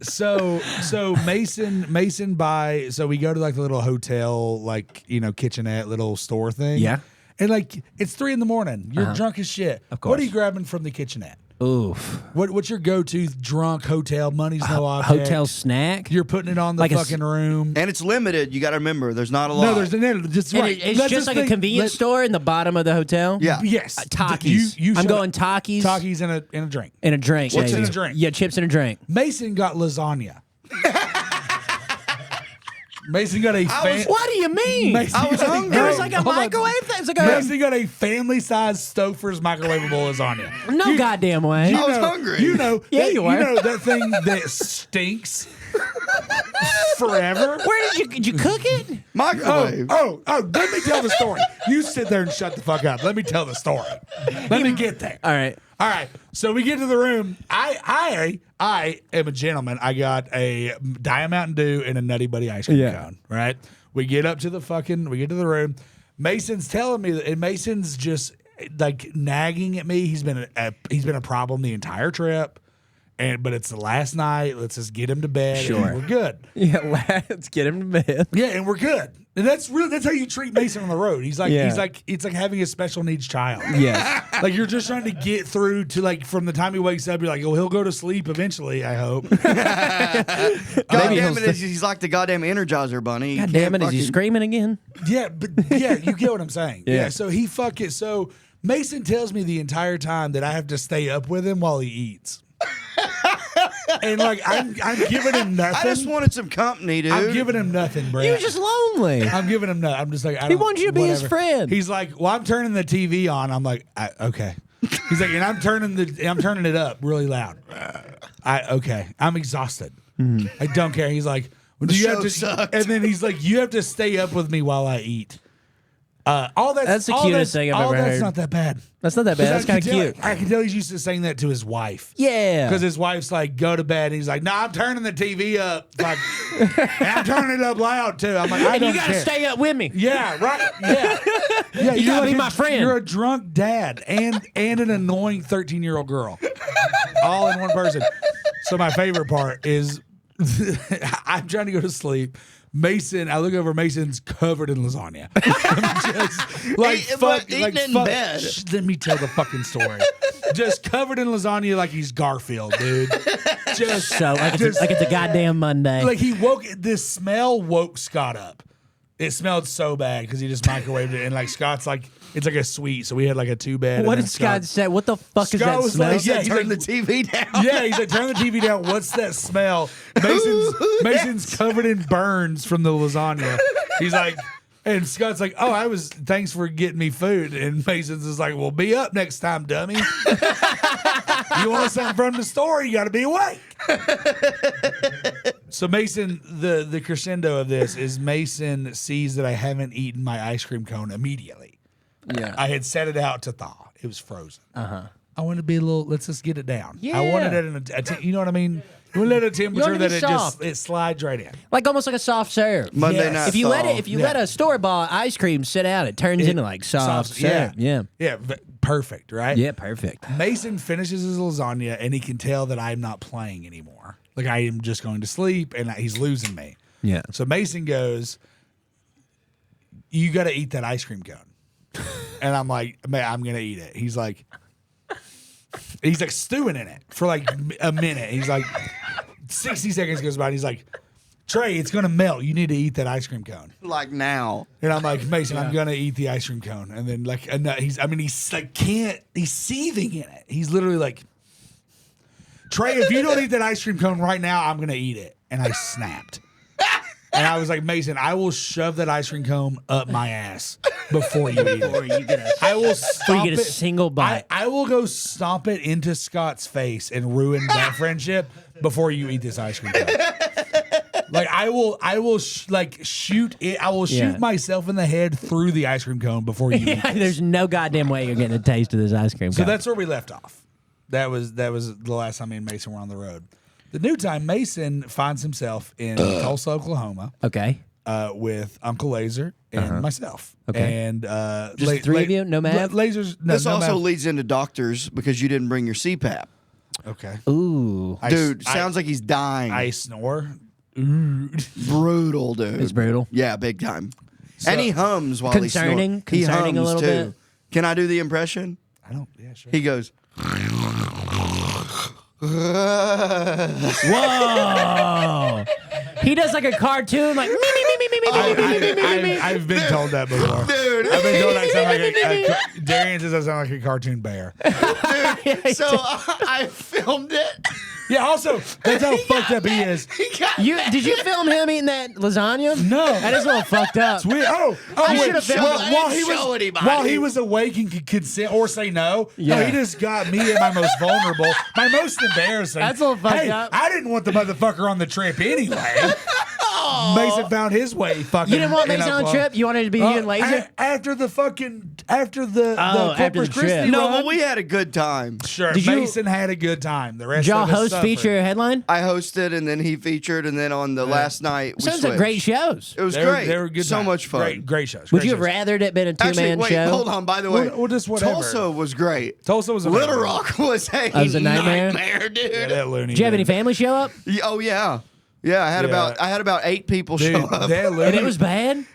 So Mason buy. So we go to like the little hotel, like kitchenette, little store thing. Yeah. And like it's 3 a.m. You're drunk as shit. Of course. What are you grabbing from the kitchenette? Oof. What's your go-to drunk hotel? Money's no object. Hotel snack? You're putting it on the Like a fucking room. And it's limited. You got to remember, there's not a lot. No, there's just And right. it's Let's just like think- a convenience store in the bottom of the hotel? Yeah. Yes, Takis. You I'm shut going up. Takis. Takis and a drink. And a drink. What's maybe. in a drink? Yeah, chips and a drink. Mason got lasagna. Mason got a What do you mean? I was hungry. It was like a Hold on. microwave thing. It's like a Mason got a family-sized Stouffer's microwavable lasagna. no goddamn way. I was hungry. You know, Yeah, that, you were. You know that thing that stinks forever. Where did you cook it? Microwave. Oh, let me tell the story. You sit there and shut the fuck up. Let me tell the story. Let me get there. All right. All right. So we get to the room. I am a gentleman. I got a Diet Mountain Dew and a Nutty Buddy ice cream cone. Right. We get to the room. Mason's telling me that, and Mason's just like nagging at me. He's been a problem the entire trip. But it's the last night. Let's just get him to bed. Sure. And we're good. Yeah, let's get him to bed. Yeah, and we're good. And that's how you treat Mason on the road. He's like it's like having a special needs child. Yes. Like you're just trying to get through to like from the time he wakes up, you're like, oh, he'll go to sleep eventually, I hope. God Maybe damn he'll it, he's like the goddamn Energizer bunny. God damn it, is he screaming again? Yeah, but yeah, you get what I'm saying. Yeah. So so Mason tells me the entire time that I have to stay up with him while he eats. And like I'm giving him nothing. I just wanted some company, dude. I'm giving him nothing, Brad. He was just lonely. I'm giving him nothing. I'm just like, He wants you to be his friend. He's like, well, I'm turning the TV on. I'm like, okay. He's like, and I'm turning it up really loud. Okay. I'm exhausted. I don't care. He's like, well, do you have show to? sucked. And then he's like, you have to stay up with me while I eat. That's the cutest thing I've ever That's heard. not that bad. That's not that bad. That's kind of cute. I can tell he's used to saying that to his wife. Yeah. Because his wife's like, go to bed. And he's like, no, I'm turning the TV up. Like, and I'm turning it up loud, too. I'm like, I And don't you got to care. stay up with me. Yeah, right. Yeah. Yeah, You gotta you're be my friend. You're a drunk dad and an annoying 13-year-old girl. All in one person. So my favorite part is I'm trying to go to sleep. I look over. Mason's covered in lasagna. I'm just like Eating it in bed. Shh, let me tell the fucking story. Just covered in lasagna like he's Garfield, dude. Just So like it's a goddamn Monday. like this smell woke Scott up. It smelled so bad because he just microwaved it, and like Scott's like it's like a suite, so we had like a 2-bed. what and did Scott say? What the fuck is Scott that was smell? like, yeah, he's Turn like- the TV down. Yeah, he's like, turn the TV down. What's that smell? Mason's covered in burns from the lasagna. He's like, and Scott's like, oh, thanks for getting me food. And Mason's is like, well, be up next time, dummy. You want something from the store, you got to be awake. So Mason, the crescendo of this is Mason sees that I haven't eaten my ice cream cone immediately. Yeah. I had set it out to thaw. It was frozen. I wanted to be a little. Let's just get it down. Yeah. I wanted it at you know what I mean. You want it at a temperature to be that soft. it slides right in. Like almost like a soft serve. Monday Yes. night. If you thaw. let a store bought ice cream sit out, it turns into like soft serve. Yeah. Perfect, right? Yeah, perfect. Mason finishes his lasagna and he can tell that I'm not playing anymore. Like I am just going to sleep and he's losing me. Yeah. So Mason goes, "You got to eat that ice cream cone," and I'm like, "Man, I'm gonna eat it." He's like stewing in it for like a minute. He's like, 60 seconds goes by and he's like, "Trey, it's gonna melt. You need to eat that ice cream cone." Like now. And I'm like, "Mason, I'm gonna eat the ice cream cone." And then like, he's like he's seething in it. He's literally like, "Trey, if you don't eat that ice cream cone right now, I'm gonna eat it." And I snapped. And I was like, "Mason, I will shove that ice cream cone up my ass before you eat it. I will stomp get a it. single bite. I will go stomp it into Scott's face and ruin that friendship before you eat this ice cream cone." Like I will shoot it. I will shoot myself in the head through the ice cream cone before you eat Yeah, it. there's no goddamn way you're getting a taste of this ice cream. So cone. that's where we left off. That was the last time me and Mason were on the road. The new time, Mason finds himself in Tulsa, Oklahoma, okay. with Uncle Laser and myself. Okay. And Just the three of you? No Mav? Lasers. No, This no also Mav. leads into doctors because you didn't bring your CPAP. Okay. Ooh, Dude, sounds like he's dying. I snore. Brutal, dude. it's brutal. Yeah, big time. And he hums while he's Concerning? snoring. He Concerning a hums little too. bit? Can I do the impression? I don't. Yeah, sure. He goes. Whoa! He does like a cartoon, like me, me, me, me, me, me, me, me, me, me, me. I've been told that before. Dude. I've been told I sound like Darian says I sound like a cartoon bear. So I filmed it. Yeah. Also, that's how fucked up he is. Did you film him eating that lasagna? No. That is a little fucked up. It's weird. You should have filmed it. While he was awake and could consent or say no, no, he just got me at my most vulnerable, my most embarrassing. That's a little fucked up. I didn't want the motherfucker on the trip anyway. Mason found his way. Fucking. You didn't want Mason on the trip? You wanted to be you and Laser? After the after the Corpus trip. Christi No, run, but we had a good time. sure. Did you- Mason had a good time. The rest Did y'all of us host suffered. feature headline? I hosted, and then he featured, and then on the last night, we Sounds like switched. great shows. It was They were- great. They were good. So times. much fun. Great shows. Would great you have shows. rathered it been a Actually, two-man wait, show? hold on. By the way, Well, just whatever. Tulsa was great. Tulsa was amazing. Little Rock was a, was a nightmare? dude. Yeah, that loony. Did you have any bin. family show up? Oh yeah, yeah. I had about 8 people Dude, show up. that loony, And it was bad?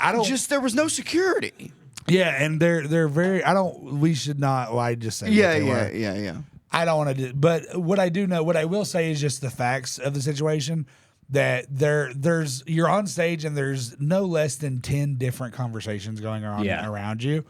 I don't. Just there was no security. Yeah, and they're very. I don't. We should not. Well, I just say. Yeah, what they yeah, were. yeah. I don't want to do. But what I do know, what I will say is just the facts of the situation. That there's you're on stage and there's no less than 10 different conversations going on around you.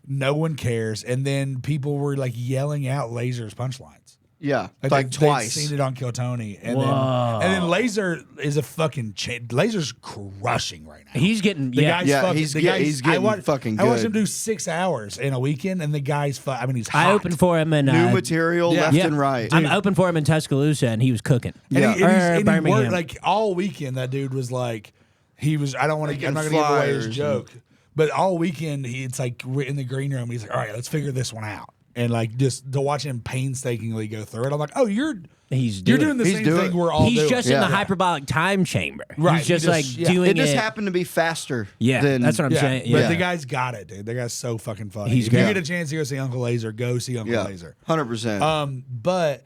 No one cares, and then people were like yelling out Laser's punchlines. Yeah, Like like they'd twice. seen it on Kill Tony, and then Laser is a fucking Laser's crushing right now. He's getting, The guy's Yeah, fucking, he's the get- guy's, he's getting fucking I watched good. him do 6 hours in a weekend, and the guy's I mean, he's hot. I opened for him in New material yeah. left yeah, and right. I'm open for him in Tuscaloosa, and he was cooking. And Yeah. he, and he's- and he Birmingham. worked like all weekend. That dude was like, he was. I don't want to. Making I'm not going to give away his flyers joke. But all weekend, it's like we're in the green room. He's like, all right, let's figure this one out. And like just to watch him painstakingly go through it, I'm like, oh, you're doing the He's same doing thing it. we're all He's doing. just in Yeah. the hyperbolic time chamber. Right, He's just he like just- yeah. doing It just happened to be faster. Yeah, than, that's what I'm Yeah, saying. but Yeah. the guy's got it, dude. The guy's so fucking funny. He's if you good. get a chance to go see Uncle Laser, go see Uncle Yeah, Laser. 100%. But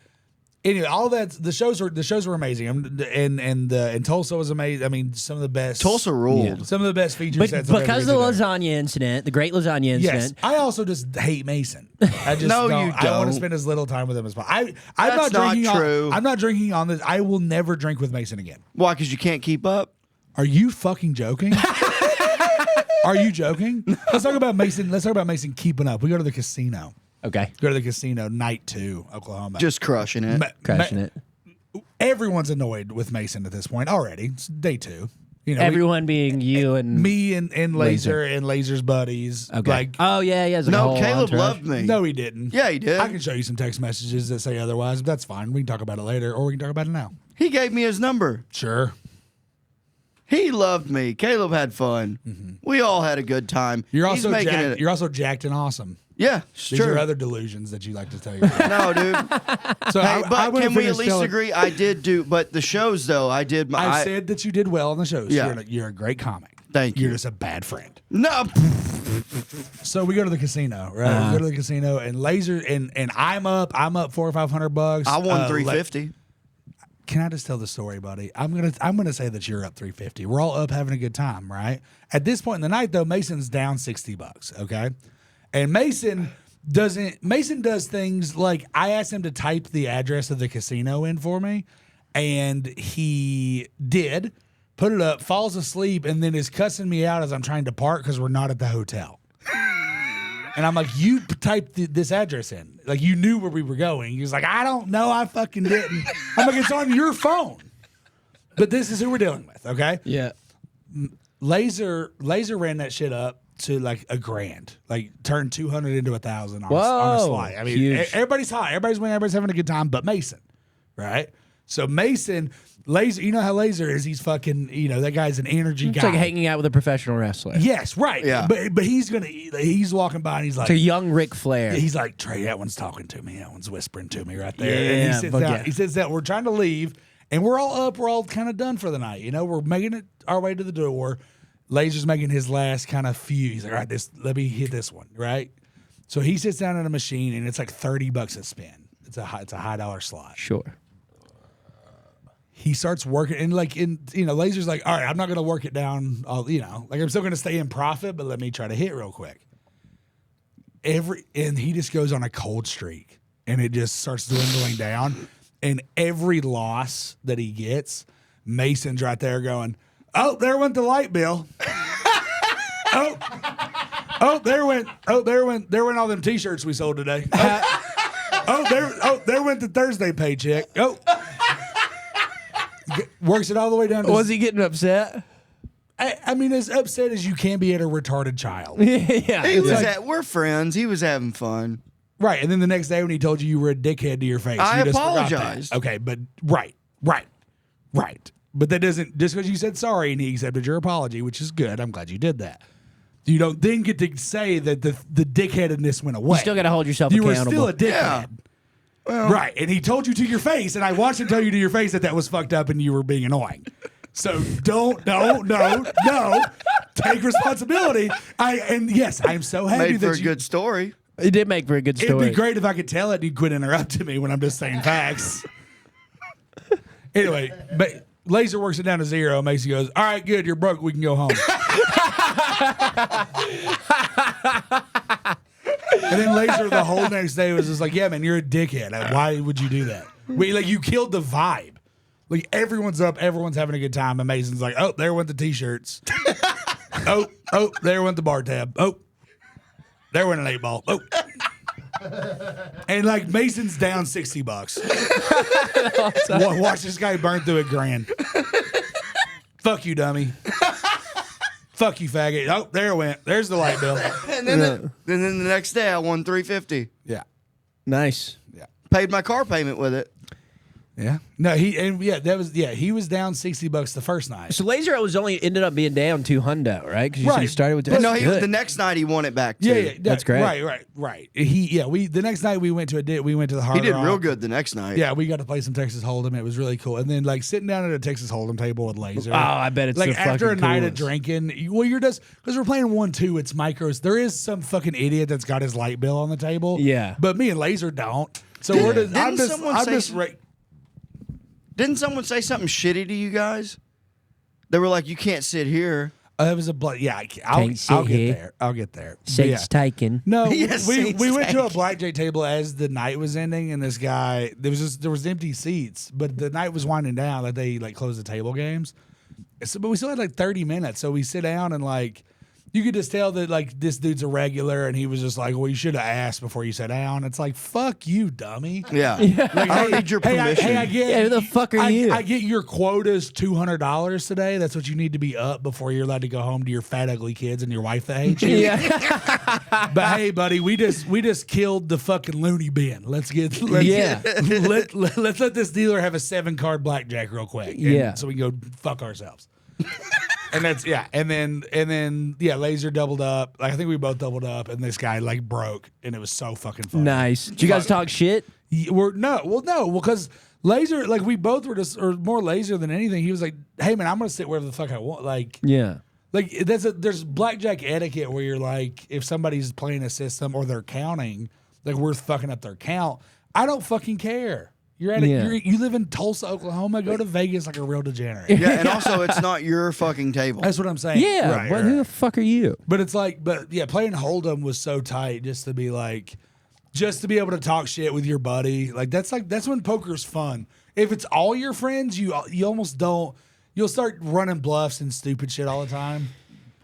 anyway, all that the shows were amazing, and Tulsa was amazing. I mean, some of the best Tulsa ruled. Yeah. some of the best feature But sets. I've ever because of the been to. lasagna incident, the great lasagna Yes, incident, I also just hate Mason. I just No, don't. you I want to don't. spend as little time with him as possible. I'm That's not drinking. not true. I'm not drinking on this. I will never drink with Mason again. Why? Because you can't keep up. Are you fucking joking? Are you joking? Let's talk about Mason. Let's talk about Mason keeping up. We go to the casino. okay, Go to the casino night 2, Oklahoma. Just crushing it. crashing it. Everyone's annoyed with Mason at this point already. It's day 2. You know, Everyone being you and me and Laser and Laser's buddies. Okay. Like, oh yeah, yeah. No, Caleb loved me. no, he didn't. Yeah, he did. I can show you some text messages that say otherwise, but that's fine. We can talk about it later, or we can talk about it now. He gave me his number. Sure. He loved me. Caleb had fun. We all had a good time. You're He's also making jacked, it. you're also jacked and awesome. Yeah, it's These true. are other delusions that you like to tell yourself. No, dude. So Hey, but wouldn't can we finish at least telling- agree? I did do, but the shows though, I did. I said that you did well on the shows. Yeah. You're a great comic. Thank You're you. just a bad friend. No. So we go to the casino, right? We go to the casino, and Laser and I'm up $400 or $500. I won $350. Can I just tell the story, buddy? I'm gonna say that you're up $350. We're all up having a good time, right? At this point in the night, though, Mason's down $60. Okay, and Mason does things like I asked him to type the address of the casino in for me, and he did. Put it up, falls asleep, and then is cussing me out as I'm trying to park because we're not at the hotel. And I'm like, you typed this address in. Like, you knew where we were going. He was like, I don't know. I fucking didn't. I'm like, it's on your phone. But this is who we're dealing with, okay? Yeah. Laser ran that shit up to like $1,000. Like, turned 200 into 1,000 on a Whoa. slide. I mean, Huge. everybody's hot. Everybody's winning. Everybody's having a good time, but Mason, right? So Mason, Laser, you know how Laser is. He's fucking, that guy's an energy It's guy. like hanging out with a professional wrestler. Yes, right. Yeah. But he's walking by and he's like, It's a young Ric Flair. he's like, Trey, that one's talking to me. That one's whispering to me right there. Yeah, and he sits but down. yeah. He sits down. We're trying to leave, and we're all up. We're all kind of done for the night. We're making it our way to the door. Laser's making his last kind of few. He's like, all right, let me hit this one, right? So he sits down at a machine, and it's like $30 a spin. It's a high dollar slot. Sure. He starts working, and Laser's like, all right, I'm not going to work it down. I'm still going to stay in profit, but let me try to hit real quick. And he just goes on a cold streak, and it just starts dwindling down. And every loss that he gets, Mason's right there going, oh, there went the light bill. there went all them T-shirts we sold today. There went the Thursday paycheck. Works it all the way down to. Was he getting upset? I mean, as upset as you can be at a retarded child. Yeah. He was we're friends. He was having fun. Right. And then the next day when he told you were a dickhead to your face, I you just forgot that. apologized. Okay, but right. But that doesn't, just because you said sorry and he accepted your apology, which is good. I'm glad you did that. You don't then get to say that the dickheadedness went away. You still got to hold yourself You accountable. were still a dickhead. Yeah. Right. And he told you to your face, and I watched him tell you to your face that was fucked up and you were being annoying. So no. Take responsibility. Yes, I'm so happy Made for that a good story. It did make for a good story. It'd be great if I could tell it and you'd quit interrupting me when I'm just saying facts. Anyway, but Laser works it down to 0. Macy goes, all right, good, you're broke. We can go home. And then Laser the whole next day was just like, yeah, man, you're a dickhead. Why would you do that? You killed the vibe. Like, everyone's up, everyone's having a good time. And Mason's like, oh, there went the T-shirts. oh, there went the bar tab. Oh, there went an 8-ball. Oh. And like Mason's down $60. Watch this guy burn through $1,000. Fuck you, dummy. Fuck you, faggot. Oh, there it went. There's the light bill. And then, the next day I won $350. Yeah. Nice. Paid my car payment with it. Yeah. No, he was down $60 the first night. So Laser was only ended up being down $200, right? Because you said he Right. started with But no, good. the next night he won it back too. Yeah, That's great. Right. The next night we went to the Hard He did Rock. real good the next night. Yeah, we got to play some Texas Hold'em. It was really cool. And then like sitting down at a Texas Hold'em table with Laser. Oh, I bet it's like the after a fucking night of coolest. drinking. You're just because we're playing 1-2. It's micros. There is some fucking idiot that's got his light bill on the table. Yeah. but me and Laser don't. So we're just. I'm Didn't just. someone I'm say just. some- Didn't someone say something shitty to you guys? They were like, you can't sit here. It was a yeah. I'll Can't sit get here. there. I'll get there. But Seats yeah. taken. No, Yes, we seats went to a taken. blackjack table as the night was ending, and this guy there was empty seats, but the night was winding down. Like they closed the table games, but we still had like 30 minutes. So we sit down and like you could just tell that like this dude's a regular, and he was just like, well, you should have asked before you sat down. It's like, fuck you, dummy. Yeah. I don't need your permission. I get. Yeah, who the fuck are you? I get your quota's $200 today. That's what you need to be up before you're allowed to go home to your fat ugly kids and your wife that hates you. Yeah. But hey, buddy, we just killed the fucking loony bin. Let's let this dealer have a 7-card blackjack real quick. Yeah. So we can go fuck ourselves. And that's and then Laser doubled up. Like I think we both doubled up, and this guy like broke, and it was so fucking funny. Nice. Did you guys talk shit? Because Laser, like we both were just, or more Laser than anything. He was like, "Hey man, I'm gonna sit wherever the fuck I want." Yeah. Like there's blackjack etiquette where you're like, if somebody's playing a system or they're counting, like we're fucking up their count. I don't fucking care. You're at you live in Tulsa, Oklahoma. Go to Vegas like a real degenerate. Yeah, and also it's not your fucking table. That's what I'm saying. Yeah. Right, But right. who the fuck are you? But it's like, playing Hold'em was so tight just to be able to talk shit with your buddy. That's when poker's fun. If it's all your friends, you almost don't. You'll start running bluffs and stupid shit all the time.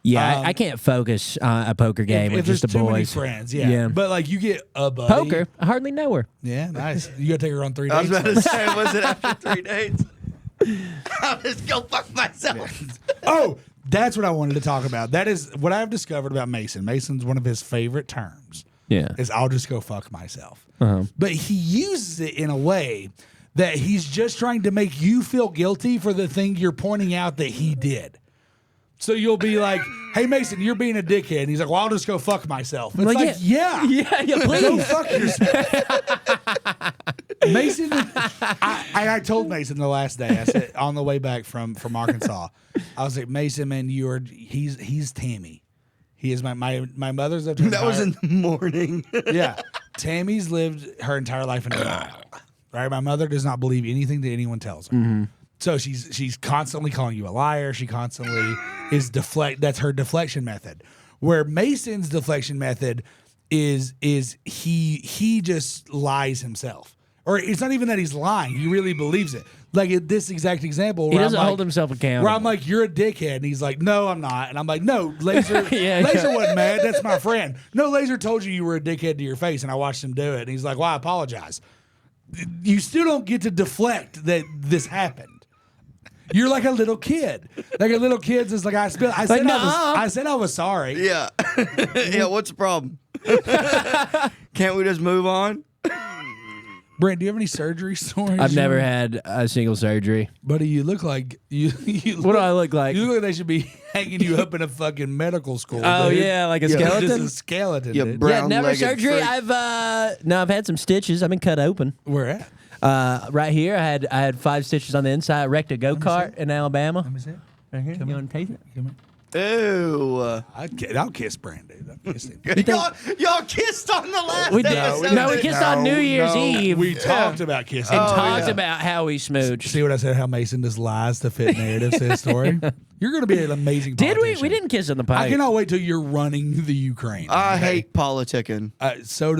Yeah, I can't focus on a poker game with If just the there's too many boys. friends, yeah. But like you get a buddy. Poker, I hardly know her. Yeah, nice. You gotta take her on 3 I was dates. about to say, was it after 3 dates? I'll just go fuck myself. Oh, that's what I wanted to talk about. That is what I've discovered about Mason. Mason's one of his favorite terms. Yeah. Is I'll just go fuck myself. But he uses it in a way that he's just trying to make you feel guilty for the thing you're pointing out that he did. So you'll be like, "Hey Mason, you're being a dickhead." And he's like, "Well, I'll just go fuck myself." It's like, yeah, please. go fuck yourself. Mason, I told Mason the last day. I said on the way back from Arkansas, I was like, "Mason, man, he's Tammy. He is my mother's lived her That was entire- in the morning. yeah. Tammy's lived her entire life in denial. Right? My mother does not believe anything that anyone tells her. So she's constantly calling you a liar. She constantly is that's her deflection method. Where Mason's deflection method is he just lies himself. Or it's not even that he's lying. He really believes it. Like in this exact example, He where doesn't I'm like, hold himself accountable. where I'm like, "You're a dickhead," and he's like, "No, I'm not," and I'm like, "No, Laser, Yeah, Laser wasn't mad. That's my friend. No, Laser told you were a dickhead to your face, and I watched him do it." And he's like, "Well, I apologize." You still don't get to deflect that this happened. You're like a little kid. Like a little kid's is like I said I was sorry. Yeah. Yeah, what's the problem? Can't we just move on? Brent, do you have any surgery stories? I've never had a single surgery. Buddy, you look like you. What do I look like? You look like they should be hanging you up in a fucking medical school. Oh dude. yeah, like a Just skeleton. a skeleton. Yeah, dude. Brown Yeah, never legged surgery. freak. I've had some stitches. I've been cut open. Where at? Right here, I had 5 stitches on the inside. I wrecked a go-kart in Alabama. Let me see it. Right here. You want to taste it? Come here. Ew. I'll kiss Brent, dude. I'll kiss him. Y'all kissed on the last We did. episode. No, we kissed on New Year's Eve. We talked about kissing. and talked about how we smooched. See what I said? How Mason just lies to fit narratives to his story. You're going to be an amazing. Did we? politician. We didn't kiss on the I pipe. cannot wait till you're running the Ukraine. I hate politicking. So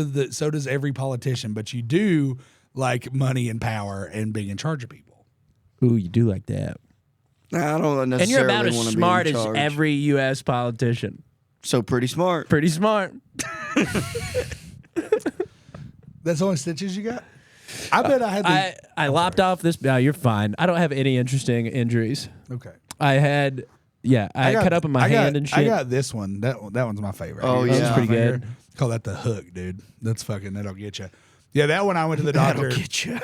does every politician, but you do like money and power and being in charge of people. Ooh, you do like that. I don't necessarily And you're about want as to smart be in as charge. every U.S. politician. So pretty smart. Pretty smart. That's the only stitches you got? I bet I had the. I lopped off this. No, you're fine. I don't have any interesting injuries. Okay. I had, I cut up in my hand and shit. I got this one. That one's my favorite. Oh, This yeah. is pretty good. Call that the hook, dude. That's fucking. That'll get you. Yeah, that one. I went to the doctor. That'll get you.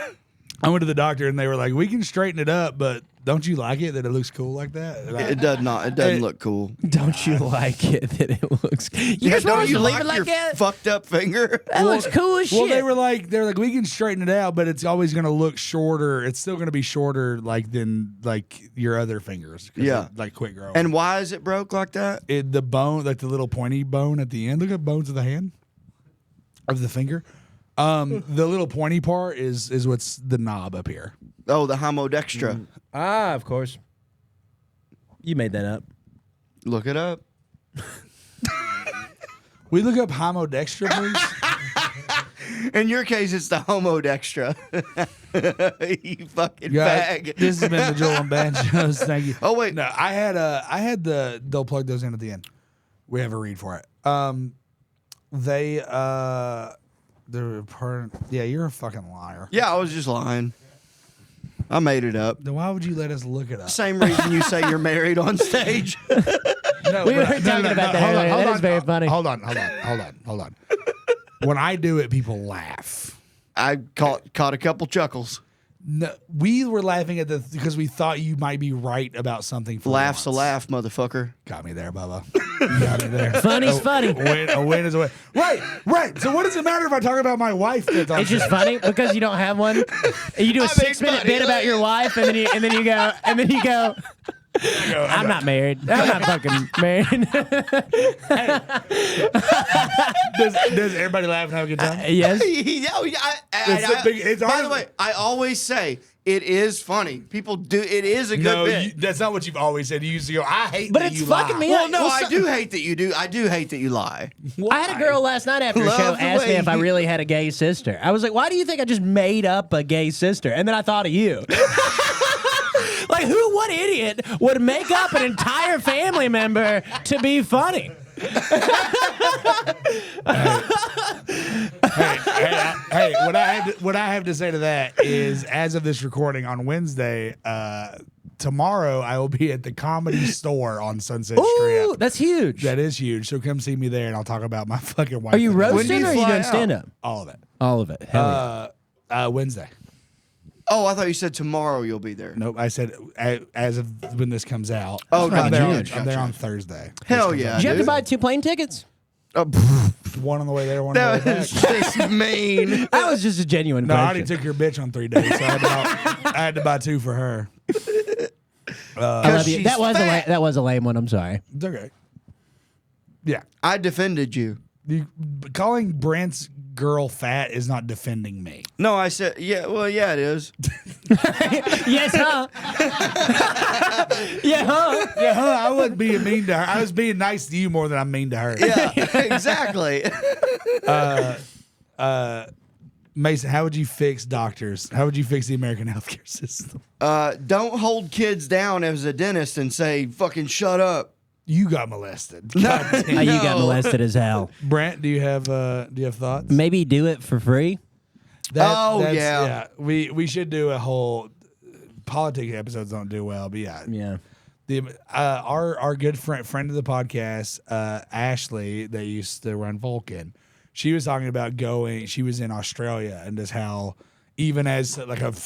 I went to the doctor and they were like, "We can straighten it up, but don't you like it that it looks cool like that?" And I- It does not. It doesn't look cool. Don't you like it that it looks? You're Yeah, supposed don't you to leave like it like your that. fucked up finger? That looks cool as well, shit. they were like, we can straighten it out, but it's always going to look shorter. It's still going to be shorter, than your other fingers. 'Cause Yeah. it, like quit growing. And why is it broke like that? The bone, like the little pointy bone at the end. Look at bones of the hand, of the finger. The little pointy part is what's the knob up here. Oh, the homodextra. Of course. You made that up. Look it up. We look up homodextra, please. In your case, it's the homodextra. You fucking Guys, fag. this has been the Drooling Banjos. Thank you. Oh, wait. No, I had they'll plug those in at the end. We have a read for it. They're part. Yeah, you're a fucking liar. Yeah, I was just lying. I made it up. Then why would you let us look it up? Same reason you say you're married on stage. No, We were but- talking about that earlier. That is very funny. Hold on. When I do it, people laugh. I caught a couple chuckles. No, we were laughing at because we thought you might be right about something. For Laugh's a once. laugh, motherfucker. Got me there, Bubba. You got me there. Funny's funny. A win is a win. Right. So what does it matter if I talk about my wife? It's just funny because you don't have one. You do a I mean, 6-minute buddy, bit about your wife, and then you go. I'm not married. I'm not fucking married. Does everybody laugh and have a good time? Yes. It's by hard- the way, I always say it is funny. People do. It is a good No, bit. that's not what you've always said. You used to go, I hate But that it's you fucking lie. me Well, up. no, Well, I do hate that you do. I do hate that you lie. I had a girl last night after the Love show the ask me way if I you- really had a gay sister. I was like, why do you think I just made up a gay sister? And then I thought of you. Like, what idiot would make up an entire family member to be funny? Hey, what I have to say to that is, as of this recording on Wednesday, tomorrow I will be at the Comedy Store on Sunset Ooh, Strip. that's huge. That is huge. So come see me there, and I'll talk about my fucking wife. Are you When do roasting you or are you fly doing out? stand up? All of it. All of it. Hell yeah. Wednesday. Oh, I thought you said tomorrow you'll be there. Nope. I said as of when this comes out. Oh, I'm there, on, gotcha. I'm there on Thursday. Hell yeah. Did you have to dude. buy 2 plane tickets? Oh, One on the way there, one on the that way back. was just mean. That was just a genuine No, I question. already took your bitch on 3 days, so I had to buy 2 for her. I love you. she's That was fat. that was a lame one. I'm sorry. It's okay. Yeah. I defended you. Calling Brent's girl fat is not defending me. No, I said, yeah, well, yeah, it is. Yes, huh? Yeah, huh? Yeah, I wasn't being mean to her. I was being nice to you more than I'm mean to her. Yeah, exactly. Mason, how would you fix doctors? How would you fix the American healthcare system? Don't hold kids down as a dentist and say, fucking shut up. You got molested. God damn. You got No. molested as hell. Brent, do you have thoughts? Maybe do it for free. Oh, yeah. We should do a whole politics episodes don't do well, but yeah. Yeah. Our good friend of the podcast, Ashley, that used to run Vulcan, she was talking about going. She was in Australia and just how even as like as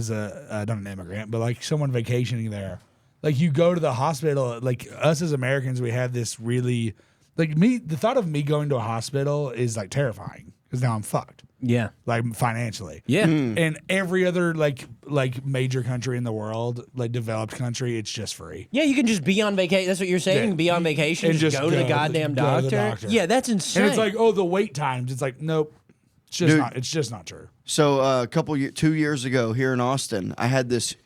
not an immigrant, but like someone vacationing there, like you go to the hospital. Like us as Americans, we have this really like me. The thought of me going to a hospital is like terrifying because now I'm fucked. Yeah. Like financially. Yeah. And every other like major country in the world, like developed country, it's just free. Yeah, you can just be on vacation. That's what you're saying. Yeah. You can be on vacation And and just go to the goddamn go to doctor. the doctor. Yeah, that's insane. And it's like, oh, the wait times. It's like, nope. It's just Dude. not. It's just not true. So 2 years ago here in Austin, I had this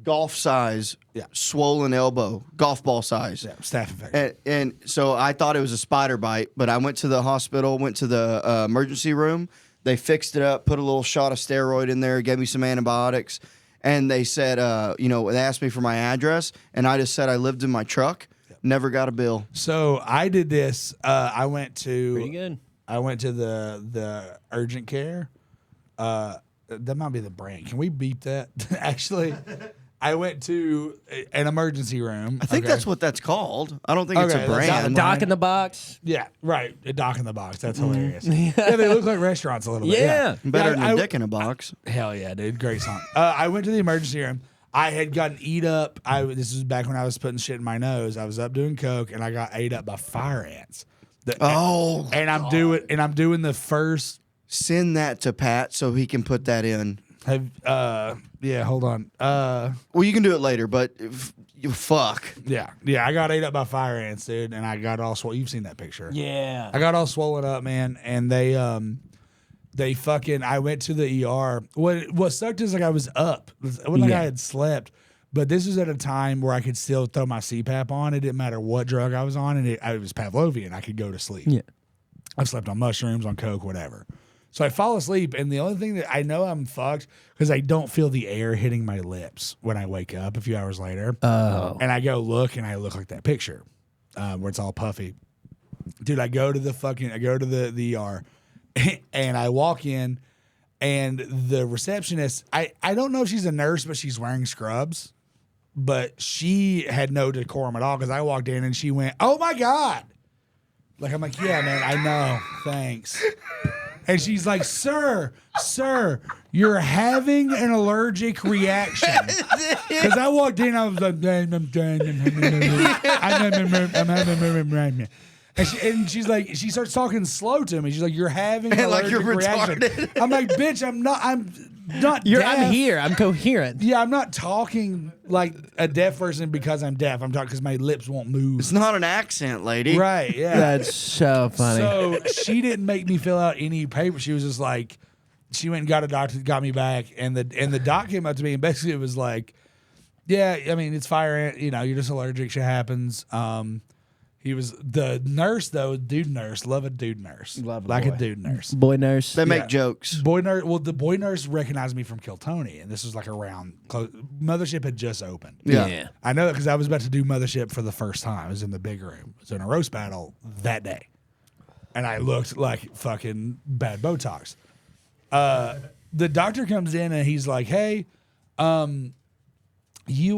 golf size, swollen elbow, golf ball size. Yeah, staph infection. And so I thought it was a spider bite, but I went to the hospital, went to the emergency room. They fixed it up, put a little shot of steroid in there, gave me some antibiotics, and they said, they asked me for my address, and I just said I lived in my truck. Never got a bill. So I did this. I went to pretty good. I went to the urgent care. That might be the brand. Can we beep that? Actually, I went to an emergency room. I think that's what that's called. I don't think it's Okay, a that's brand. Doc in the box. Yeah, right. A dock in the box. That's hilarious. Yeah, they look like restaurants a little bit. Yeah. Better than I- a dick in a box. Hell yeah, dude. Great song. I went to the emergency room. I had gotten eat up. This was back when I was putting shit in my nose. I was up doing coke and I got ate up by fire ants. And I'm doing the first. Send that to Pat so he can put that in. Hold on. Well, you can do it later, but you fuck. Yeah. I got ate up by fire ants, dude, and I got all swollen. You've seen that picture. Yeah. I got all swollen up, man, and they fucking. I went to the ER. What sucked is like I was up. It wasn't like I had slept, but this was at a time where I could still throw my CPAP on. It didn't matter what drug I was on, and it was Pavlovian. I could go to sleep. Yeah. I slept on mushrooms, on coke, whatever. So I fall asleep, and the only thing that I know I'm fucked because I don't feel the air hitting my lips when I wake up a few hours later. Oh. And I go look, and I look like that picture where it's all puffy. Dude, I go to the ER, and I walk in, and the receptionist, I don't know if she's a nurse, but she's wearing scrubs. But she had no decorum at all because I walked in, and she went, "Oh, my God." Like, I'm like, yeah, man, I know. Thanks. And she's like, sir, you're having an allergic reaction. Because I walked in, I was like, and she's like, she starts talking slow to me. She's like, you're having an allergic like you're reaction. retarded. I'm like, bitch, I'm not I'm deaf. here. I'm coherent. Yeah, I'm not talking like a deaf person because I'm deaf. I'm talking because my lips won't move. It's not an accent, lady. Right, yeah. That's so funny. So she didn't make me fill out any paper. She was just like, she went and got a doctor, got me back, and the doc came up to me and basically it was like, yeah, I mean it's fire ant, you're just allergic, shit happens. He was the nurse though, dude nurse, love a dude nurse, Love a like boy. a dude nurse. Boy nurse. They make jokes. Boy nurse. Well, the boy nurse recognized me from Kiltony, and this was like around Mothership had just opened. Yeah. I know that because I was about to do Mothership for the first time. I was in the big room. I was in a roast battle that day, and I looked like fucking bad Botox. The doctor comes in and he's like, "Hey, he's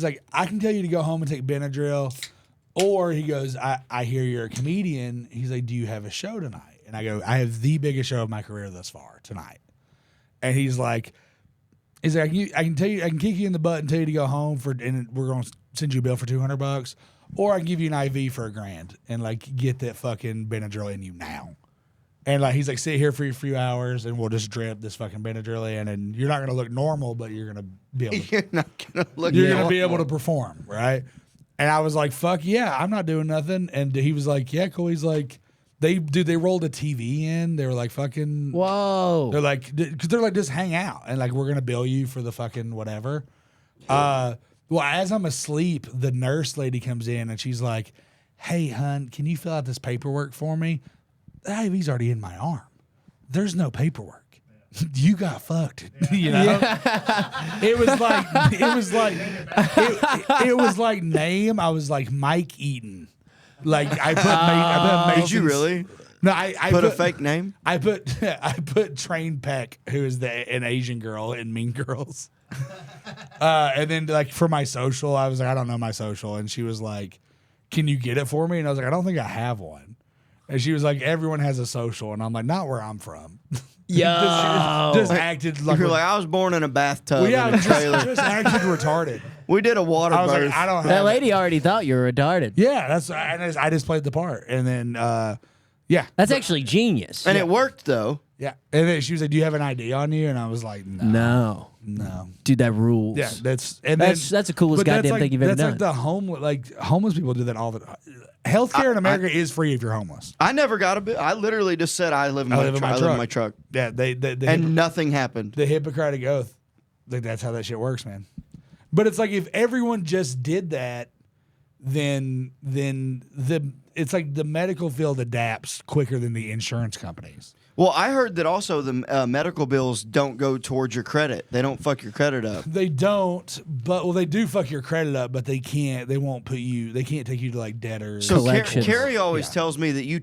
like, I can tell you to go home and take Benadryl." Or he goes, I hear you're a comedian. He's like, do you have a show tonight? And I go, I have the biggest show of my career thus far tonight. And he's like, I can tell you, I can kick you in the butt and tell you to go home and we're going to send you a bill for $200, or I can give you an IV for $1,000 and like get that fucking Benadryl in you now. And like he's like, sit here for a few hours and we'll just drip this fucking Benadryl in, and you're not gonna look normal, but you're gonna be able to, You're not gonna look. you're gonna be able to perform, right? And I was like, fuck yeah, I'm not doing nothing. And he was like, yeah, cool. He's like, they rolled a TV in. They were like, fucking, Whoa. they're like, because they're like, just hang out. And like, we're going to bill you for the fucking whatever. Well, as I'm asleep, the nurse lady comes in and she's like, hey, hun, can you fill out this paperwork for me? The IV's already in my arm. There's no paperwork. You got fucked, you know. It was like name. I was like Mike Eaton. Like I put Did you Mason's- really? No, I Put a fake name. I put Train Peck, who is an Asian girl in Mean Girls. And then like for my social, I was like, I don't know my social, and she was like, "Can you get it for me?" And I was like, I don't think I have one. And she was like, everyone has a social, and I'm like, not where I'm from. just acted like You're like, I was born in a bathtub well, yeah, in a trailer. just acted retarded. We did a water I was birth. like, I don't have That it. lady already thought you were retarded. Yeah, I just played the part, and then yeah, That's actually genius. and it worked though. yeah, and then she was like, "Do you have an ID on you?" And I was like, No. no. Dude, that rules. Yeah, that's the coolest but that's goddamn like, thing you've ever that's done. like homeless people do that all the time. Healthcare in America is free if you're homeless. I never got a bit. I literally just said I live in my, I live in my truck, Yeah, and nothing happened. the Hippocratic Oath. Like that's how that shit works, man. But it's like if everyone just did that, then it's like the medical field adapts quicker than the insurance companies. Well, I heard that also the medical bills don't go towards your credit. They don't fuck your credit up. They don't, but well, they do fuck your credit up, but they can't. They won't put you. They can't take you to like debtors. So Collections. Carrie always tells me that you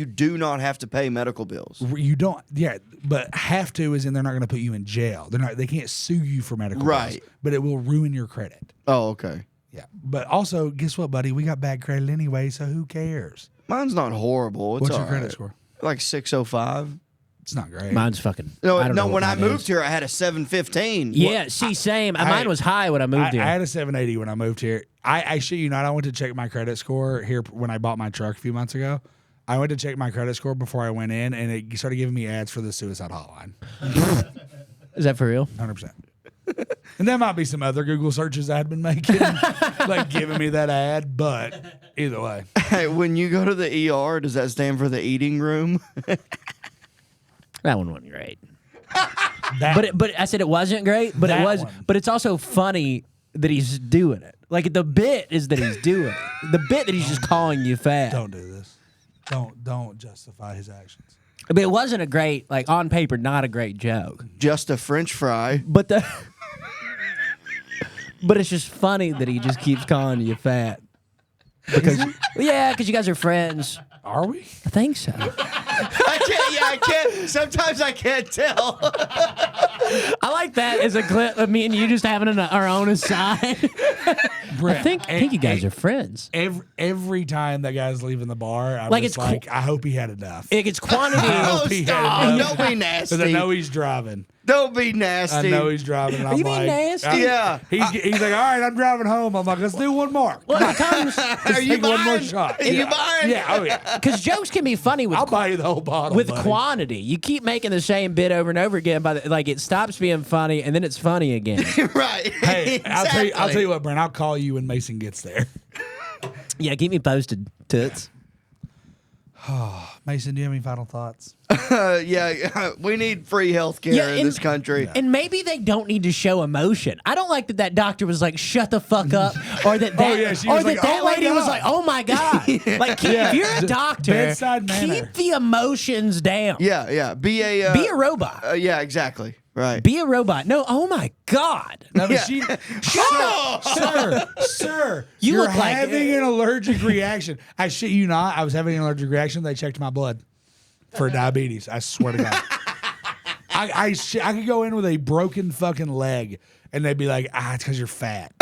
do not have to pay medical bills. You don't, yeah, but have to is in they're not going to put you in jail. They're not. They can't sue you for medical Right. bills, but it will ruin your credit. Oh, okay. Yeah, but also, guess what, buddy? We got bad credit anyway, so who cares? Mine's not horrible. It's What's your all credit right. score? Like 605. It's not great. Mine's fucking. No, I don't know no. what When I mine moved is. here, I had a 715. Yeah, see, same. Mine was high when I moved here. I had a 780 when I moved here. I shit you not. I went to check my credit score here when I bought my truck a few months ago. I went to check my credit score before I went in, and it started giving me ads for the suicide hotline. Is that for real? 100%. And there might be some other Google searches I had been making, like giving me that ad, but either way. Hey, when you go to the ER, does that stand for the eating room? That one wasn't great. That, But I said it wasn't great, but it That was. one. But it's also funny that he's doing it. Like the bit is that he's doing it. The bit that he's just calling you fat. don't do this. Don't justify his actions. But it wasn't a great, like on paper, not a great joke. Just a French fry. But but it's just funny that he just keeps calling you fat. Because because you guys are friends. Are we? I think so. I can't. Yeah, I can't. Sometimes I can't tell. I like that as a clip of me and you just having our own aside. I think you guys are friends. Every time that guy's leaving the bar, I'm Like, just it's like, I hope he had enough. It gets quantity. Oh, hope he had stop. enough. Don't be Because I nasty. know he's driving. Don't be I nasty. know he's driving. And I'm you being like, nasty? Yeah. He's like, all right, I'm driving home. I'm like, let's do one more. Well, it comes Are you take one more buying? shot. Are you Yeah. buying? Yeah, oh yeah. because jokes can be funny with I'll buy you the whole bottle. with buddy. quantity. You keep making the same bit over and over again, but like it stops being funny and then it's funny again. Right. Hey, I'll Exactly. tell you what, Brent. I'll call you when Mason gets there. Yeah, keep me posted, toots. Mason, do you have any final thoughts? Yeah, we need free health care Yeah, in and- this country. And maybe they don't need to show emotion. I don't like that doctor was like, "Shut the fuck up," or that yeah, she was like, that "Oh my lady was God." like, "Oh my god!" Like, if you're a doctor, Bedside manner. keep the emotions down. Yeah, yeah. Be a robot. yeah, exactly. Right. Be a robot. No, oh my god. No, but Yeah. she, Oh! sir, You you're look like- having an allergic reaction. I shit you not. I was having an allergic reaction. They checked my blood for diabetes. I swear to God. I could go in with a broken fucking leg, and they'd be like, it's because you're fat.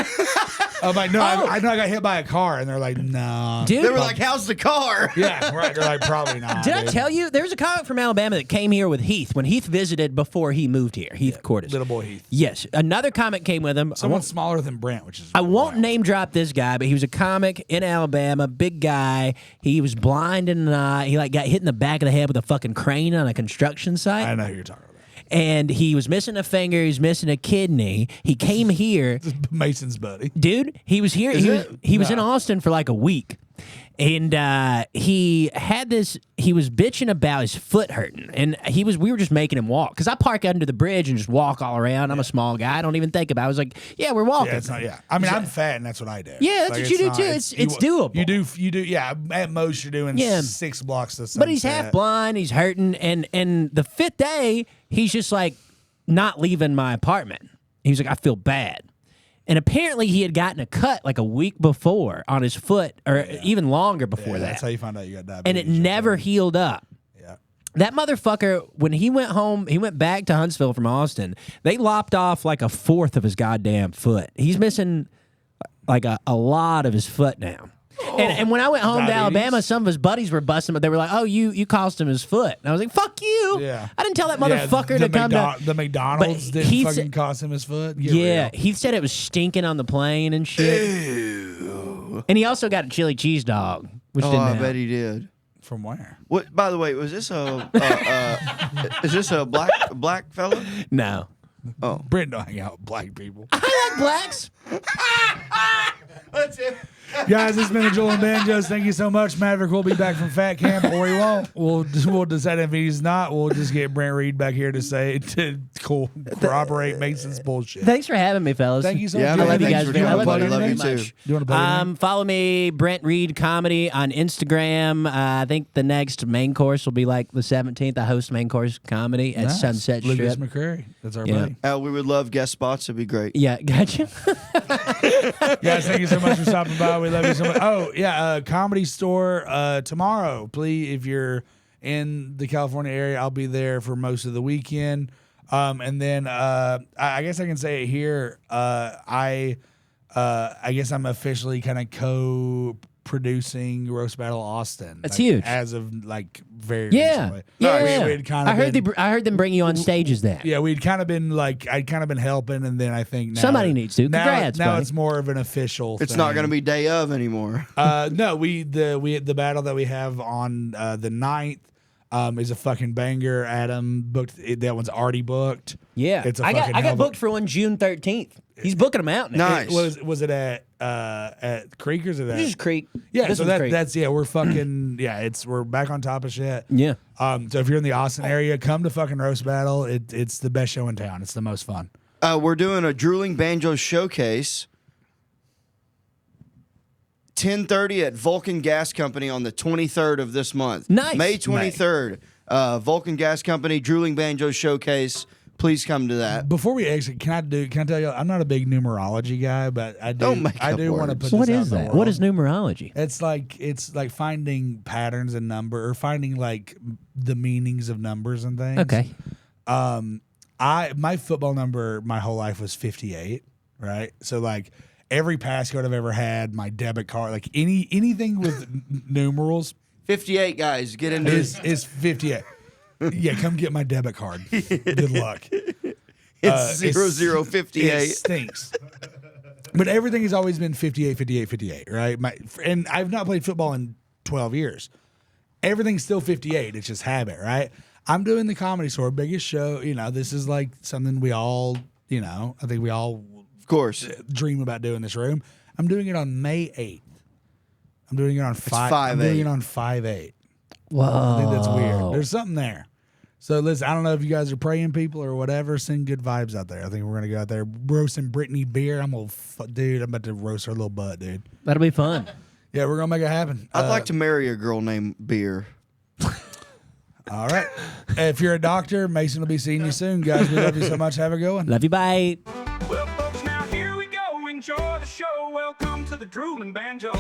I'm like, no, I know I got hit by a car, and they're like, no. Dude, They were like, "How's the car?" Yeah, right. They're like, probably not. did I dude. tell you there's a comic from Alabama that came here with Heath when Heath visited before he moved here? Heath Cordes. Little boy Heath. Yes, another comic came with him. Someone smaller than Brent, which is I won't wild. name drop this guy, but he was a comic in Alabama, big guy. He was blind in an eye. He like got hit in the back of the head with a fucking crane on a construction site. I know who you're talking about. And he was missing a finger, he was missing a kidney. He came here, Mason's buddy. dude. He was here. He was in Austin for like a week. And he had this. He was bitching about his foot hurting, and we were just making him walk because I park under the bridge and just walk all around. I'm a small guy. I don't even think about it. I was like, yeah, we're walking. Yeah, it's not. Yeah, I mean, I'm fat, and that's what I do. Yeah, that's what you do, too. It's doable. You do. Yeah, at most you're doing Yeah. 6 blocks to sunset. But he's half blind. He's hurting, and the 5th day, he's just like not leaving my apartment. He's like, I feel bad, And apparently he had gotten a cut like a week before on his foot, or even longer before that. That's how you find out you got diabetes. And it never healed up. Yeah. That motherfucker, when he went home, he went back to Huntsville from Austin. They lopped off like a fourth of his goddamn foot. He's missing like a lot of his foot now. And when I went home to Alabama, some of his buddies were busting, but they were like, "Oh, you cost him his foot." And I was like, "Fuck you!" Yeah. I didn't tell that motherfucker to come to the McDonald's But didn't he fucking said- cost him his foot. Get Yeah, real. he said it was stinking on the plane and shit. Ew. And he also got a chili cheese dog, which Oh, didn't I help. bet he did. From where? What? By the way, was this a is this a black fella? No. Brent don't hang out with black people. I like blacks. That's it. Guys, this has been the Drooling Banjos. Thank you so much. Maverick will be back from Fat Camp, or he won't. We'll decide if he's not. We'll just get Brent Reed back here to corroborate Mason's bullshit. Thanks for having me, fellas. Thank you so Yeah, much. I love you thanks guys for very coming, much. buddy. Love Love you you very too. much. Do you want to play Follow me, Brent Reed Comedy on Instagram. I think the next main course will be like the 17th. I host main course comedy at Sunset Lucas Strip. McCrary. That's our Yeah. buddy. We would love guest spots. It'd be great. Yeah, gotcha. Guys, thank you so much for stopping by. We love you so much. Oh, yeah, Comedy Store tomorrow. Please, if you're in the California area, I'll be there for most of the weekend. And then I guess I can say it here. I guess I'm officially kind of co-producing Roast Battle Austin. That's like, huge. As of like very Yeah, recently. yeah. We'd kind I of heard them bring you on stage as that. yeah, we'd kind of been like I'd kind of been helping, and then I think now, Somebody needs to. Congrats, now buddy. it's more of an official. It's thing. not going to be day of anymore. No, the battle that we have on the 9th is a fucking banger. Adam booked that one's already booked. Yeah, it's a I fucking got booked for one June 13th. He's booking them out now. Nice. Was it at Creek or is it This is at Creek. yeah? This So one's Creek. that's we're fucking yeah. We're back on top of shit. Yeah. So if you're in the Austin area, come to fucking Roast Battle. It's the best show in town. It's the most fun. We're doing a Drooling Banjos showcase. 10:30 at Vulcan Gas Company on the 23rd of this month. Nice. May 23rd. Vulcan Gas Company Drooling Banjos showcase. Please come to that. Before we exit, can I tell you I'm not a big numerology guy, but I do Don't make I up do want to words. put What this out is in the that? world. What is numerology? It's like finding patterns in number or finding like the meanings of numbers and things. Okay. My football number my whole life was 58, right? So like every passcode I've ever had, my debit card, like anything with numerals 58 guys, get into this. is 58. Yeah, come get my debit card. Good luck. It's 0058. It stinks. But everything has always been 58, 58, 58, right? And I've not played football in 12 years. Everything's still 58. It's just habit, right? I'm doing the Comedy Store, biggest show. You know, this is like something we all, I think we all Of course. dream about doing this room. I'm doing it on May 8th. I'm doing it on 5. 5/8. I'm doing it on 5/8. Whoa. I think that's weird. There's something there. So listen, I don't know if you guys are praying people or whatever. Send good vibes out there. I think we're gonna go out there roasting Brittany beer. I'm about to roast her little butt, dude. That'll be fun. Yeah, we're gonna make it happen. I'd like to marry a girl named Beer. All right. If you're a doctor, Mason will be seeing you soon, guys. We love you so much. Have a good one. Love you. Bye. Well, folks, now here we go. Enjoy the show. Welcome to the Drooling Banjos.